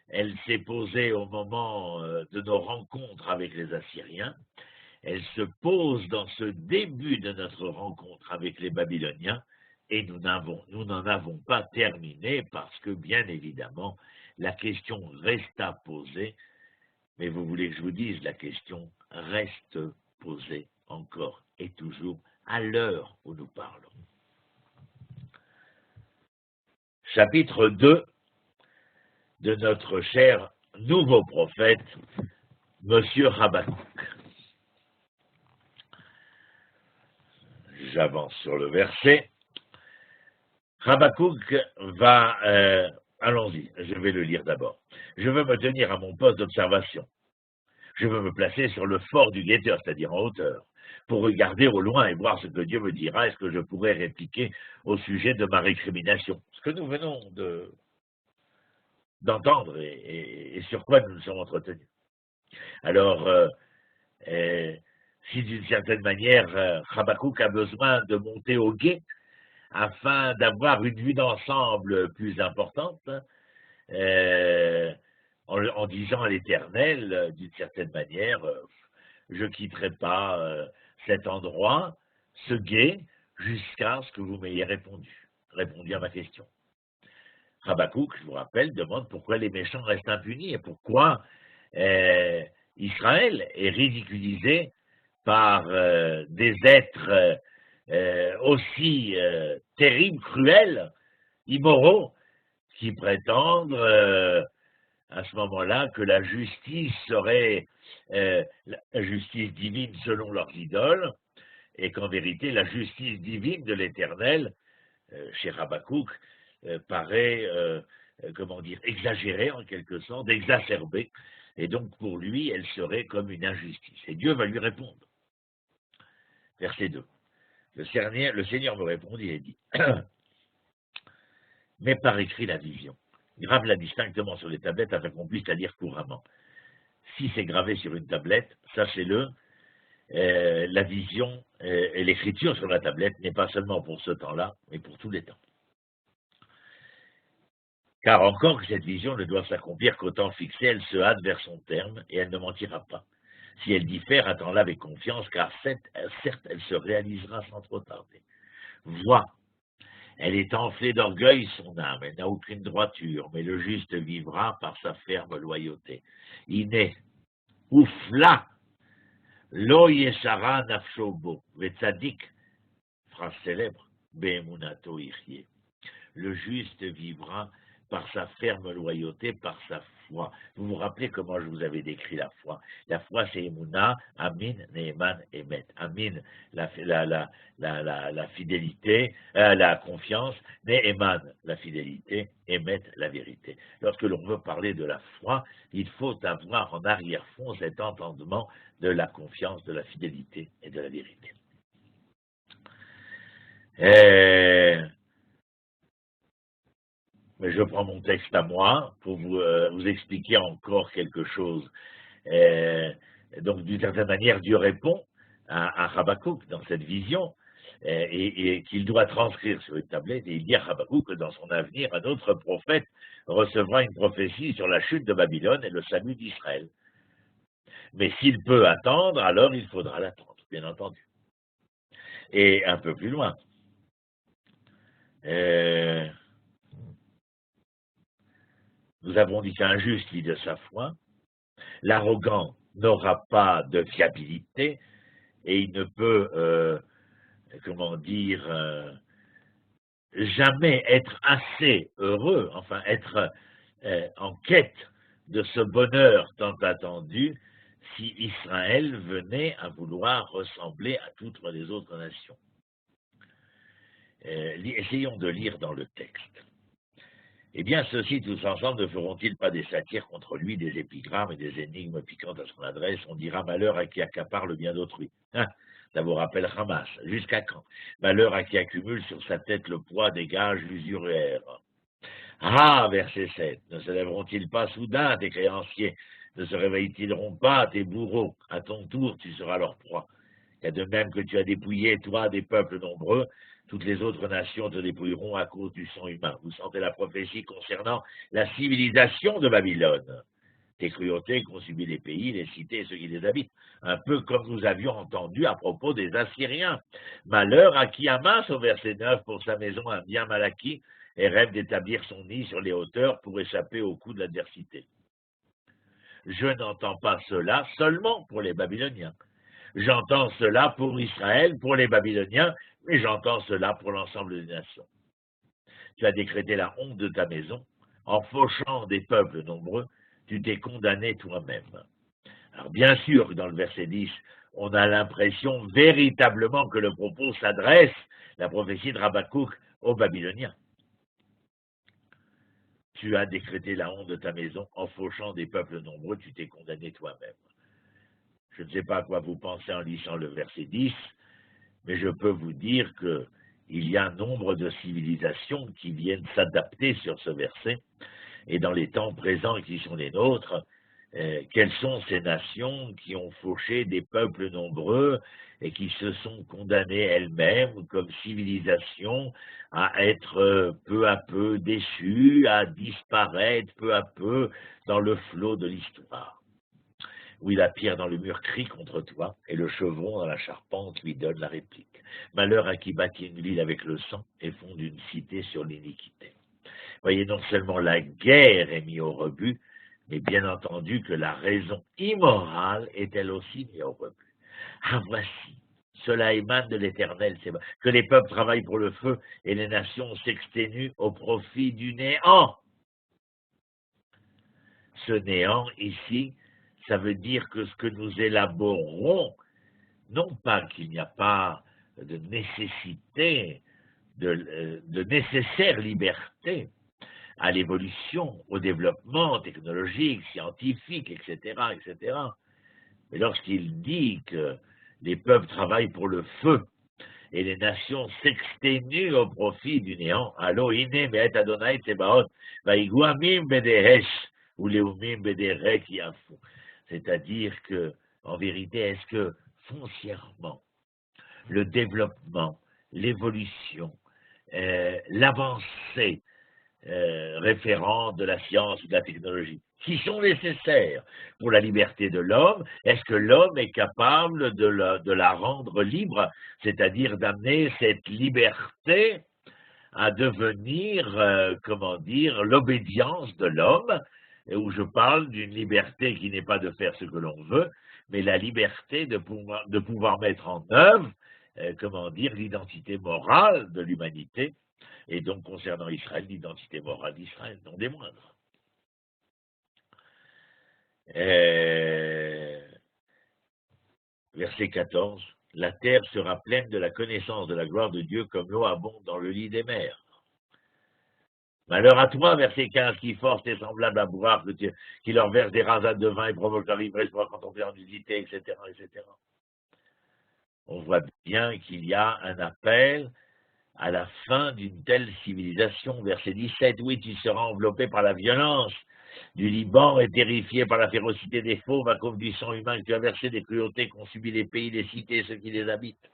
Elle s'est posée au moment de nos rencontres avec les Assyriens. Elle se pose dans ce début de notre rencontre avec les Babyloniens. Et nous n'en avons pas terminé parce que, bien évidemment, la question reste à poser. Mais vous voulez que je vous dise, la question reste posée encore et toujours à l'heure où nous parlons. Chapitre 2 de notre cher nouveau prophète, Monsieur Habakkuk. J'avance sur le verset. Habakkuk va... allons-y, je vais le lire d'abord. Je veux me tenir à mon poste d'observation. Je veux me placer sur le fort du guetteur, c'est-à-dire en hauteur, pour regarder au loin et voir ce que Dieu me dira et ce que je pourrais répliquer au sujet de ma récrimination. Ce que nous venons d'entendre et sur quoi nous nous sommes entretenus. Alors, si d'une certaine manière, Habakkuk a besoin de monter au guet afin d'avoir une vue d'ensemble plus importante, en disant à l'Éternel, d'une certaine manière, je ne quitterai pas cet endroit, ce guet, jusqu'à ce que vous m'ayez répondu à ma question. Habakkuk, je vous rappelle, demande pourquoi les méchants restent impunis et pourquoi Israël est ridiculisé par des êtres aussi terribles, cruels, immoraux, qui prétendent à ce moment-là que la justice serait la justice divine selon leurs idoles, et qu'en vérité la justice divine de l'Éternel, chez Habakkuk, paraît, exagérée en quelque sorte, exacerbée, et donc pour lui elle serait comme une injustice. Et Dieu va lui répondre. Verset 2. Le Seigneur me répondit et dit, mais par écrit la vision. Grave-la distinctement sur les tablettes afin qu'on puisse la lire couramment. Si c'est gravé sur une tablette, sachez-le, la vision et l'écriture sur la tablette n'est pas seulement pour ce temps-là, mais pour tous les temps. Car encore que cette vision ne doit s'accomplir qu'au temps fixé, elle se hâte vers son terme et elle ne mentira pas. Si elle diffère, attends-la avec confiance, car certes, elle se réalisera sans trop tarder. Vois, elle est enflée d'orgueil, son âme, elle n'a aucune droiture, mais le juste vivra par sa ferme loyauté. Iné, oufla, lo yeshara nafshobo, vetzadik, phrase célèbre, be'emunato ichye. Le juste vivra par sa ferme loyauté, par sa foi. Vous vous rappelez comment je vous avais décrit la foi? La foi, c'est Emouna, Amin, Neeman, Emet. Amin, la fidélité, la confiance, Neeman, la fidélité, Emet, la vérité. Lorsque l'on veut parler de la foi, il faut avoir en arrière-fond cet entendement de la confiance, de la fidélité et de la vérité. Mais je prends mon texte à moi pour vous expliquer encore quelque chose. Donc, d'une certaine manière, Dieu répond à Habakkuk dans cette vision et qu'il doit transcrire sur une tablette. Et il dit à Habakkuk que dans son avenir, un autre prophète recevra une prophétie sur la chute de Babylone et le salut d'Israël. Mais s'il peut attendre, alors il faudra l'attendre, bien entendu. Et un peu plus loin. Nous avons dit qu'un juste vit de sa foi, l'arrogant n'aura pas de fiabilité et il ne peut, jamais être assez heureux, enfin être en quête de ce bonheur tant attendu si Israël venait à vouloir ressembler à toutes les autres nations. Essayons de lire dans le texte. Eh bien, ceux-ci tous ensemble ne feront-ils pas des satires contre lui, des épigrammes et des énigmes piquantes à son adresse? On dira malheur à qui accapare le bien d'autrui. Ça vous rappelle Hamas. Jusqu'à quand? Malheur à qui accumule sur sa tête le poids des gages usurières. Ah, verset 7. Ne se lèveront-ils pas soudain tes créanciers? Ne se réveillent-ils pas tes bourreaux? À ton tour, tu seras leur proie. Car de même que tu as dépouillé, toi, des peuples nombreux, toutes les autres nations te dépouilleront à cause du sang humain. Vous sentez la prophétie concernant la civilisation de Babylone. Tes cruautés qu'ont subi les pays, les cités et ceux qui les habitent. Un peu comme nous avions entendu à propos des Assyriens. Malheur à qui amasse au verset 9 pour sa maison un bien mal acquis et rêve d'établir son nid sur les hauteurs pour échapper au coup de l'adversité. Je n'entends pas cela seulement pour les Babyloniens. J'entends cela pour Israël, pour les Babyloniens, mais j'entends cela pour l'ensemble des nations. Tu as décrété la honte de ta maison, en fauchant des peuples nombreux, tu t'es condamné toi-même. Alors bien sûr que dans le verset 10, on a l'impression véritablement que le propos s'adresse, la prophétie de Habakkuk, aux Babyloniens. Tu as décrété la honte de ta maison, en fauchant des peuples nombreux, tu t'es condamné toi-même. Je ne sais pas à quoi vous pensez en lisant le verset 10, mais je peux vous dire qu'il y a un nombre de civilisations qui viennent s'adapter sur ce verset, et dans les temps présents qui sont les nôtres, quelles sont ces nations qui ont fauché des peuples nombreux et qui se sont condamnées elles-mêmes comme civilisation à être peu à peu déçues, à disparaître peu à peu dans le flot de l'histoire? Oui, la pierre dans le mur crie contre toi, et le chevron dans la charpente lui donne la réplique. Malheur à qui bâtit une ville avec le sang et fonde une cité sur l'iniquité. Voyez, non seulement la guerre est mise au rebut, mais bien entendu que la raison immorale est elle aussi mise au rebut. Ah, voici, cela émane de l'Éternel, c'est que les peuples travaillent pour le feu et les nations s'exténuent au profit du néant. Ce néant, ici, ça veut dire que ce que nous élaborons, non pas qu'il n'y a pas de nécessité, de nécessaire liberté à l'évolution, au développement technologique, scientifique, etc., etc. Mais lorsqu'il dit que les peuples travaillent pour le feu et les nations s'exténuent au profit du néant, allo ine me'et Adonai Tsebaot, vaïgouamim bedehesh, ou leumim bederek yafu. C'est-à-dire que, en vérité, est-ce que foncièrement, le développement, l'évolution, l'avancée référente de la science ou de la technologie, qui sont nécessaires pour la liberté de l'homme, est-ce que l'homme est capable de la rendre libre, c'est-à-dire d'amener cette liberté à devenir, l'obédience de l'homme, et où je parle d'une liberté qui n'est pas de faire ce que l'on veut, mais la liberté de pouvoir mettre en œuvre, l'identité morale de l'humanité et donc concernant Israël, l'identité morale d'Israël, non des moindres. Verset 14, la terre sera pleine de la connaissance de la gloire de Dieu comme l'eau abonde dans le lit des mers. Malheur à toi, verset 15, qui force tes semblables à boire, qui leur verse des rasades de vin et provoque leur ivresse pour contempler en nudité, etc., etc. On voit bien qu'il y a un appel à la fin d'une telle civilisation. Verset 17, oui, tu seras enveloppé par la violence du Liban et terrifié par la férocité des fauves à cause du sang humain que tu as versé, des cruautés qu'ont subi les pays, les cités, ceux qui les habitent.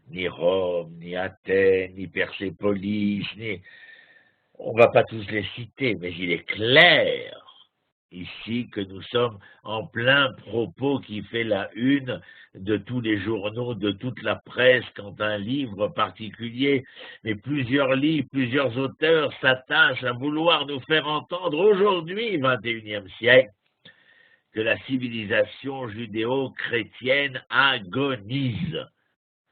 Ni Rome, ni Athènes, ni Persépolis, ni... On ne va pas tous les citer, mais il est clair ici que nous sommes en plein propos qui fait la une de tous les journaux, de toute la presse, quand un livre particulier, mais plusieurs livres, plusieurs auteurs s'attachent à vouloir nous faire entendre aujourd'hui, 21e siècle, que la civilisation judéo-chrétienne agonise.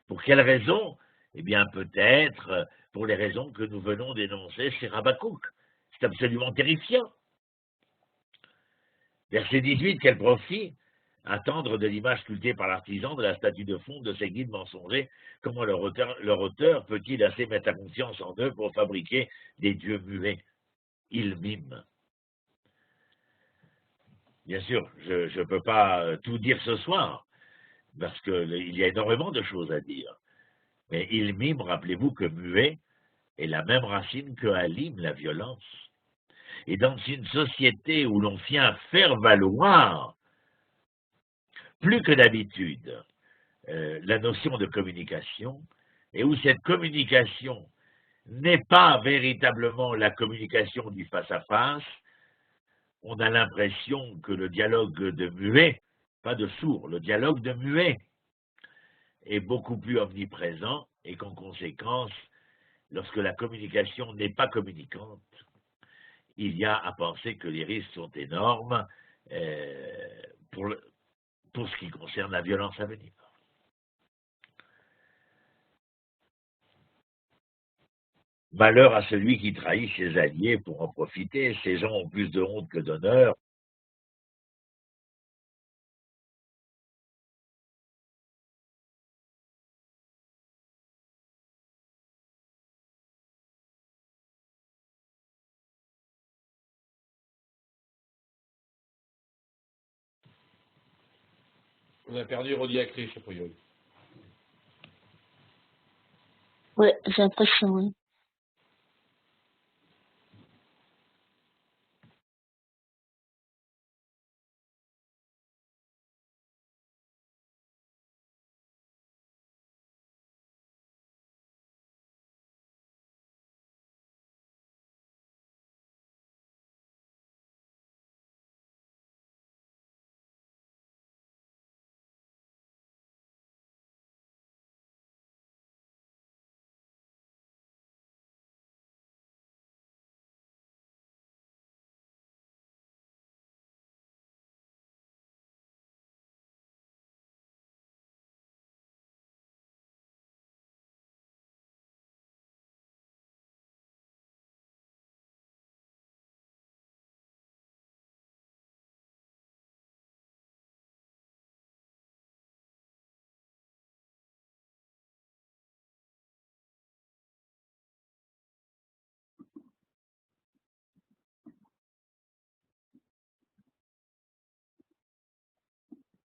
Pour quelle raison? Eh bien, peut-être pour les raisons que nous venons d'énoncer chez Habakkuk. C'est absolument terrifiant. Verset 18, quel profit attendre de l'image sculptée par l'artisan, de la statue de fond, de ses guides mensongers? Comment leur auteur peut-il assez mettre la confiance en eux pour fabriquer des dieux muets? Il mime. Bien sûr, je ne peux pas tout dire ce soir, parce qu'il y a énormément de choses à dire. Mais il mime, rappelez-vous que muet est la même racine que alim, la violence. Et dans une société où l'on vient faire valoir, plus que d'habitude, la notion de communication, et où cette communication n'est pas véritablement la communication du face-à-face, on a l'impression que le dialogue de muet, pas de sourd, le dialogue de muet est beaucoup plus omniprésent et qu'en conséquence, lorsque la communication n'est pas communicante, il y a à penser que les risques sont énormes pour ce qui concerne la violence à venir. Malheur à celui qui trahit ses alliés pour en profiter. Ces gens ont plus de honte que d'honneur. On a perdu Rodiacris, a priori. Oui, j'ai l'impression, oui.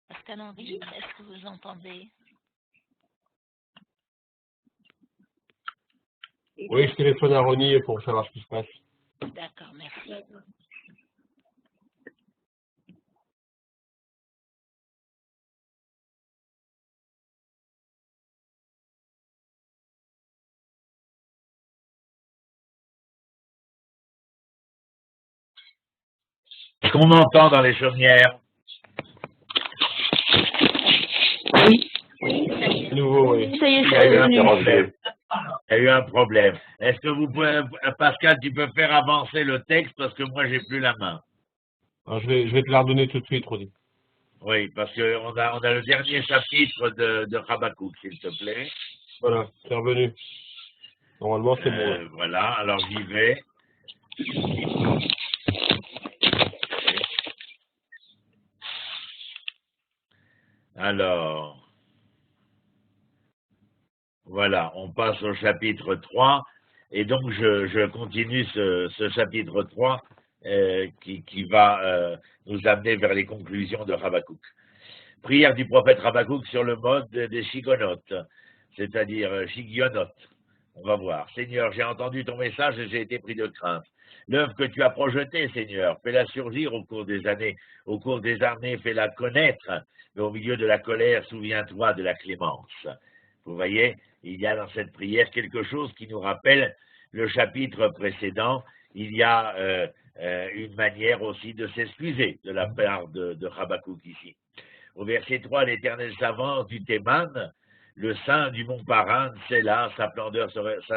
Pascal Henry, est-ce que vous entendez? Oui, je téléphone à Ronnie pour savoir ce qui se passe. D'accord, merci. Est-ce qu'on m'entend dans les chaumières? De nouveau, oui. Ça y est, Il y c'est a eu un revenu. problème. Il y a eu un problème. Est-ce que vous pouvez, Pascal, tu peux faire avancer le texte parce que moi, j'ai plus la main. Alors, je vais te la redonner tout de suite, Rodi. Oui, parce qu'on a le dernier chapitre de Habakkuk, s'il te plaît. Voilà, c'est revenu. Normalement, c'est bon. Là. Voilà, alors j'y vais. Alors, voilà, on passe au chapitre 3, et donc je continue ce chapitre 3 qui va nous amener vers les conclusions de Habakkuk. Prière du prophète Habakkuk sur le mode des chigonotes, c'est-à-dire chigionotes. On va voir. Seigneur, j'ai entendu ton message et j'ai été pris de crainte. L'œuvre que tu as projetée, Seigneur, fais-la surgir au cours des années. Au cours des années, fais-la connaître. Mais au milieu de la colère, souviens-toi de la clémence. Vous voyez, il y a dans cette prière quelque chose qui nous rappelle le chapitre précédent. Il y a une manière aussi de s'excuser de la part de Habakkuk ici. Au verset 3, l'Éternel s'avance du Théman, le sein du mont Paran, c'est là, sa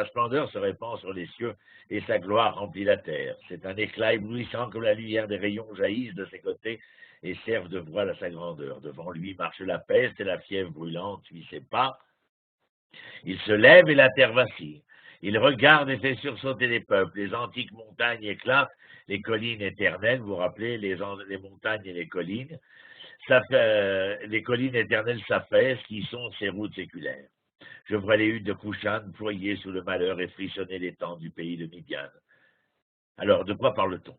splendeur se répand sur les cieux et sa gloire remplit la terre. C'est un éclat éblouissant comme la lumière des rayons jaillissent de ses côtés et servent de voile à sa grandeur. Devant lui marche la peste et la fièvre brûlante suit ses pas. Il se lève et la terre vacille. Il regarde et fait sursauter les peuples. Les antiques montagnes éclatent, les collines éternelles, vous vous rappelez, les montagnes et les collines. Les collines éternelles s'affaissent, qui sont ces routes séculaires. Je vois les huttes de Kushan ployer sous le malheur et frissonner les tentes du pays de Midian. Alors, de quoi parle-t-on?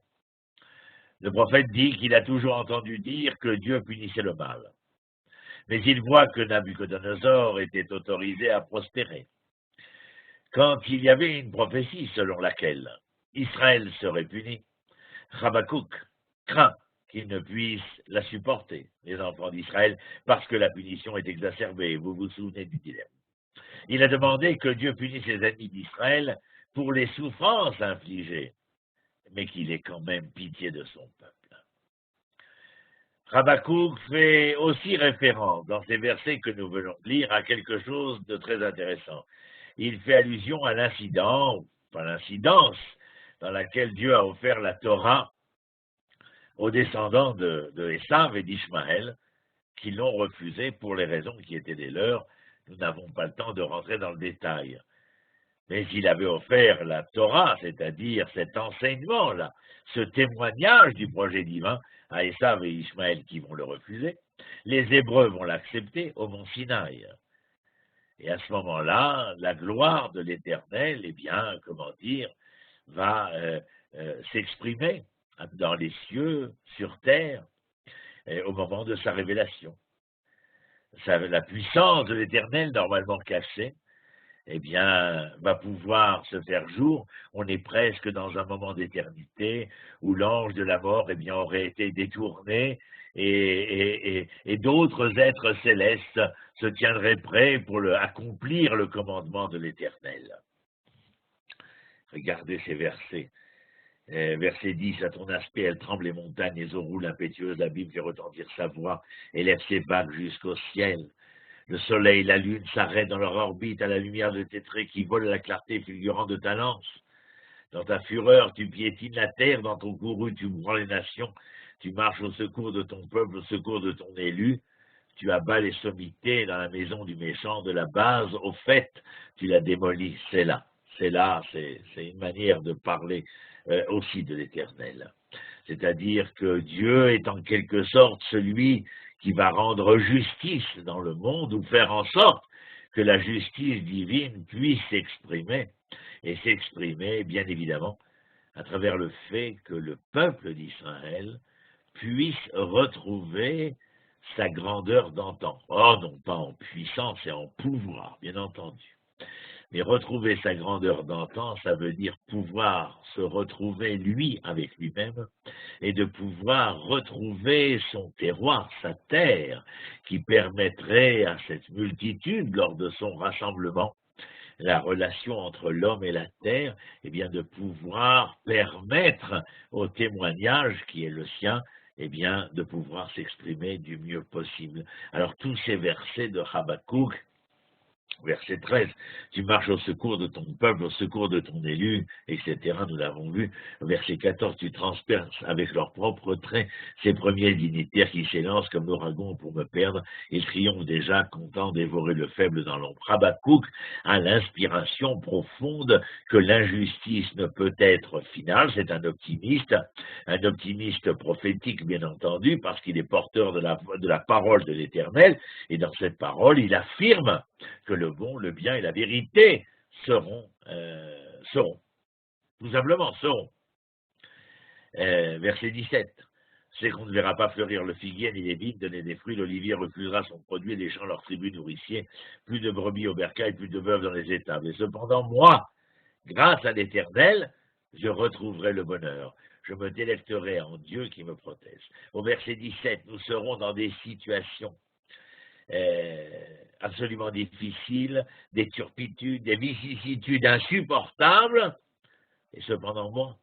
Le prophète dit qu'il a toujours entendu dire que Dieu punissait le mal. Mais il voit que Nabuchodonosor était autorisé à prospérer. Quand il y avait une prophétie selon laquelle Israël serait puni, Habakkuk craint qu'ils ne puissent la supporter, les enfants d'Israël, parce que la punition est exacerbée. Vous vous souvenez du dilemme. Il a demandé que Dieu punisse ses ennemis d'Israël pour les souffrances infligées, mais qu'il ait quand même pitié de son peuple. Habakkuk fait aussi référence, dans ces versets que nous venons de lire, à quelque chose de très intéressant. Il fait allusion à l'incidence dans laquelle Dieu a offert la Torah aux descendants de Esav et d'Ishmaël, qui l'ont refusé pour les raisons qui étaient les leurs. Nous n'avons pas le temps de rentrer dans le détail. Mais il avait offert la Torah, c'est-à-dire cet enseignement-là, ce témoignage du projet divin à Esav et Ishmaël qui vont le refuser. Les Hébreux vont l'accepter au mont Sinaï. Et à ce moment-là, la gloire de l'Éternel, va s'exprimer dans les cieux, sur terre, au moment de sa révélation. La puissance de l'Éternel, normalement cachée, va pouvoir se faire jour. On est presque dans un moment d'éternité où l'ange de la mort, aurait été détourné et d'autres êtres célestes se tiendraient prêts pour accomplir le commandement de l'Éternel. Regardez ces versets. Verset 10, à ton aspect, elle tremble les montagnes, les eaux roulent impétueuses, l'abîme fait retentir sa voix, élève ses vagues jusqu'au ciel. Le soleil, la lune s'arrêtent dans leur orbite à la lumière de tes traits qui volent à la clarté fulgurante de ta lance. Dans ta fureur, tu piétines la terre, dans ton courroux, tu broies les nations, tu marches au secours de ton peuple, au secours de ton élu. Tu abats les sommités dans la maison du méchant, de la base au fait, tu la démolis. C'est là, c'est une manière de parler aussi de l'Éternel. C'est-à-dire que Dieu est en quelque sorte celui qui va rendre justice dans le monde ou faire en sorte que la justice divine puisse s'exprimer, et s'exprimer bien évidemment à travers le fait que le peuple d'Israël puisse retrouver sa grandeur d'antan. Oh, non pas en puissance et en pouvoir, bien entendu. Mais retrouver sa grandeur d'antan, ça veut dire pouvoir se retrouver lui avec lui-même et de pouvoir retrouver son terroir, sa terre, qui permettrait à cette multitude, lors de son rassemblement, la relation entre l'homme et la terre, de pouvoir permettre au témoignage qui est le sien, de pouvoir s'exprimer du mieux possible. Alors tous ces versets de Habakkuk Verset 13, tu marches au secours de ton peuple, au secours de ton élu, etc. Nous l'avons vu. Verset 14, tu transperces avec leurs propres traits ces premiers dignitaires qui s'élancent comme l'ouragan pour me perdre. Ils triomphent déjà, contents dévorer le faible dans l'ombre. Habakkuk a l'inspiration profonde que l'injustice ne peut être finale. C'est un optimiste prophétique, bien entendu, parce qu'il est porteur de la parole de l'Éternel. Et dans cette parole, il affirme que le bon, le bien et la vérité seront. Tout simplement, seront. Verset 17. C'est qu'on ne verra pas fleurir le figuier ni les vignes donner des fruits, l'olivier refusera son produit, les champs leurs tribus nourriciers, plus de brebis au bercail, plus de bœufs dans les étables. Et cependant, moi, grâce à l'Éternel, je retrouverai le bonheur. Je me délecterai en Dieu qui me protège. Au verset 17, nous serons dans des situations absolument difficiles, des turpitudes, des vicissitudes insupportables, et cependant moi,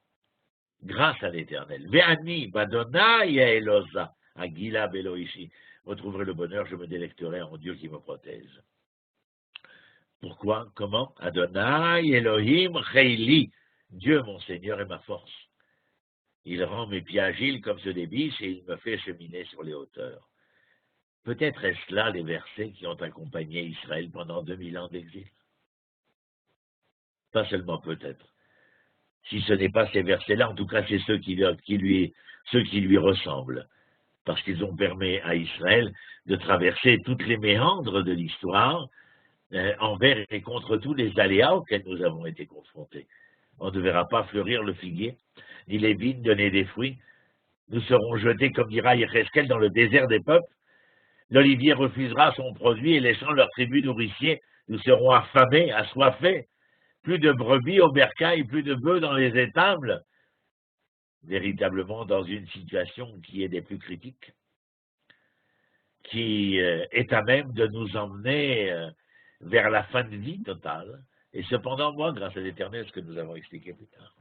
grâce à l'Éternel, Ve'ani Badonai Eloza, Agila Beloishi, retrouverai le bonheur, je me délecterai en Dieu qui me protège. Pourquoi? Comment? Adonai Elohim Reili, Dieu mon Seigneur est ma force. Il rend mes pieds agiles comme ceux des biches et il me fait cheminer sur les hauteurs. Peut-être est-ce là les versets qui ont accompagné Israël pendant 2000 ans d'exil. Pas seulement peut-être. Si ce n'est pas ces versets-là, en tout cas c'est ceux qui lui ressemblent. Parce qu'ils ont permis à Israël de traverser toutes les méandres de l'histoire envers et contre tous les aléas auxquels nous avons été confrontés. On ne verra pas fleurir le figuier, ni les vignes donner des fruits. Nous serons jetés, comme dira Yézéchiel, dans le désert des peuples. L'olivier refusera son produit et les champs leurs tribus nourriciers. Nous serons affamés, assoiffés. Plus de brebis au bercail, plus de bœufs dans les étables. Véritablement dans une situation qui est des plus critiques, qui est à même de nous emmener vers la fin de vie totale. Et cependant, moi, grâce à l'Éternel, ce que nous avons expliqué plus tard,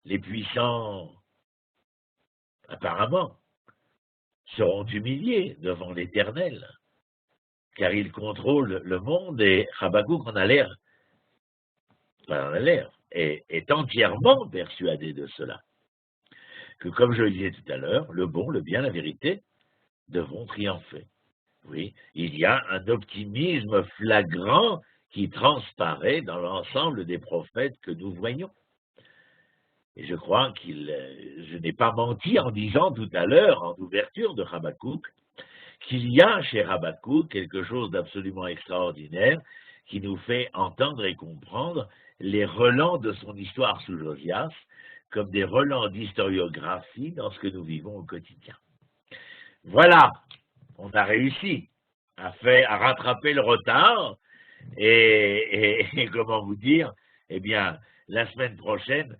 les puissants, apparemment, seront humiliés devant l'Éternel, car il contrôle le monde et Habakkuk en a l'air, est entièrement persuadé de cela. Que comme je le disais tout à l'heure, le bon, le bien, la vérité devront triompher. Oui, il y a un optimisme flagrant qui transparaît dans l'ensemble des prophètes que nous voyons. Et je crois je n'ai pas menti en disant tout à l'heure, en ouverture de Habakkuk, qu'il y a chez Habakkuk quelque chose d'absolument extraordinaire qui nous fait entendre et comprendre les relents de son histoire sous Josias comme des relents d'historiographie dans ce que nous vivons au quotidien. Voilà, on a réussi à rattraper le retard et comment vous dire, eh bien, la semaine prochaine,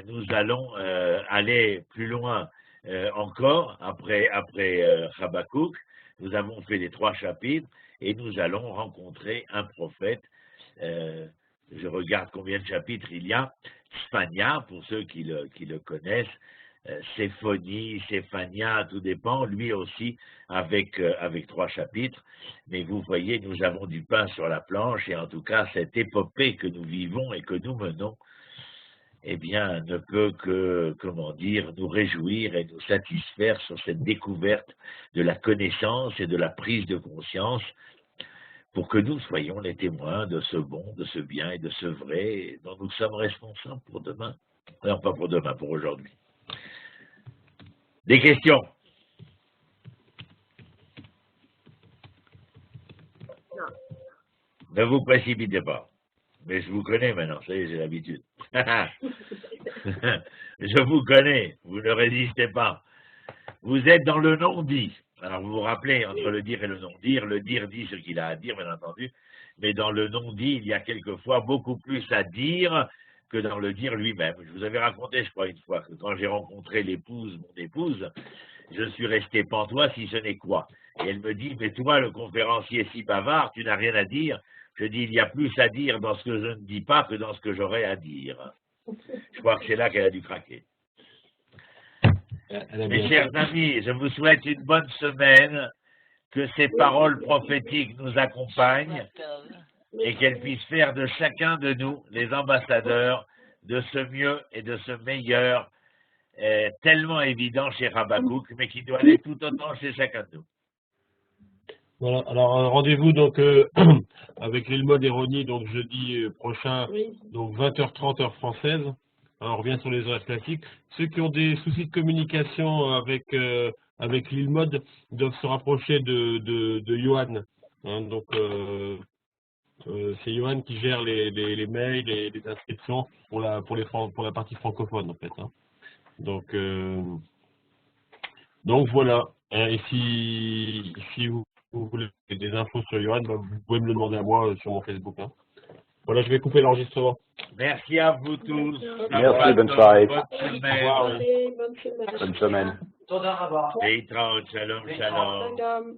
nous allons aller plus loin encore après Habakkuk. Nous avons fait les 3 chapitres et nous allons rencontrer un prophète. Je regarde combien de chapitres il y a. Sphania, pour ceux qui le connaissent, Séphonie, Séphania, tout dépend, lui aussi avec 3 chapitres. Mais vous voyez, nous avons du pain sur la planche et en tout cas, cette épopée que nous vivons et que nous menons, eh bien, ne peut que, nous réjouir et nous satisfaire sur cette découverte de la connaissance et de la prise de conscience pour que nous soyons les témoins de ce bon, de ce bien et de ce vrai dont nous sommes responsables pour demain. Non, pas pour demain, pour aujourd'hui. Des questions? Non. Ne vous précipitez pas. Mais je vous connais maintenant, ça y est, j'ai l'habitude. Je vous connais, vous ne résistez pas. Vous êtes dans le non-dit. Alors vous vous rappelez, entre le dire et le non-dire, le dire dit ce qu'il a à dire, bien entendu, mais dans le non-dit, il y a quelquefois beaucoup plus à dire que dans le dire lui-même. Je vous avais raconté, je crois, une fois, que quand j'ai rencontré mon épouse, je suis resté pantois, si ce n'est quoi. Et elle me dit, mais toi, le conférencier si bavard, tu n'as rien à dire. Je dis, il y a plus à dire dans ce que je ne dis pas que dans ce que j'aurais à dire. Je crois que c'est là qu'elle a dû craquer. Mes chers amis, je vous souhaite une bonne semaine. que ces paroles prophétiques nous accompagnent et qu'elles puissent faire de chacun de nous les ambassadeurs de ce mieux et de ce meilleur tellement évident chez Habakkuk, mais qui doit aller tout autant chez chacun de nous. Voilà, alors rendez-vous donc avec l'Ilmod et Ronnie donc jeudi prochain, donc 20h30 heure française. Alors, on revient sur les horaires classiques. Ceux qui ont des soucis de communication avec l'Ilmod doivent se rapprocher de Johan. Hein, donc c'est Johan qui gère les mails et les inscriptions pour la partie francophone en fait. Hein. Donc voilà. Hein, et si vous voulez des infos sur Johan, bah, vous pouvez me le demander à moi sur mon Facebook. Hein. Voilà, je vais couper l'enregistrement. Merci à vous tous. Merci, bonne soirée. Bonne Bonne semaine. semaine. Shalom, shalom.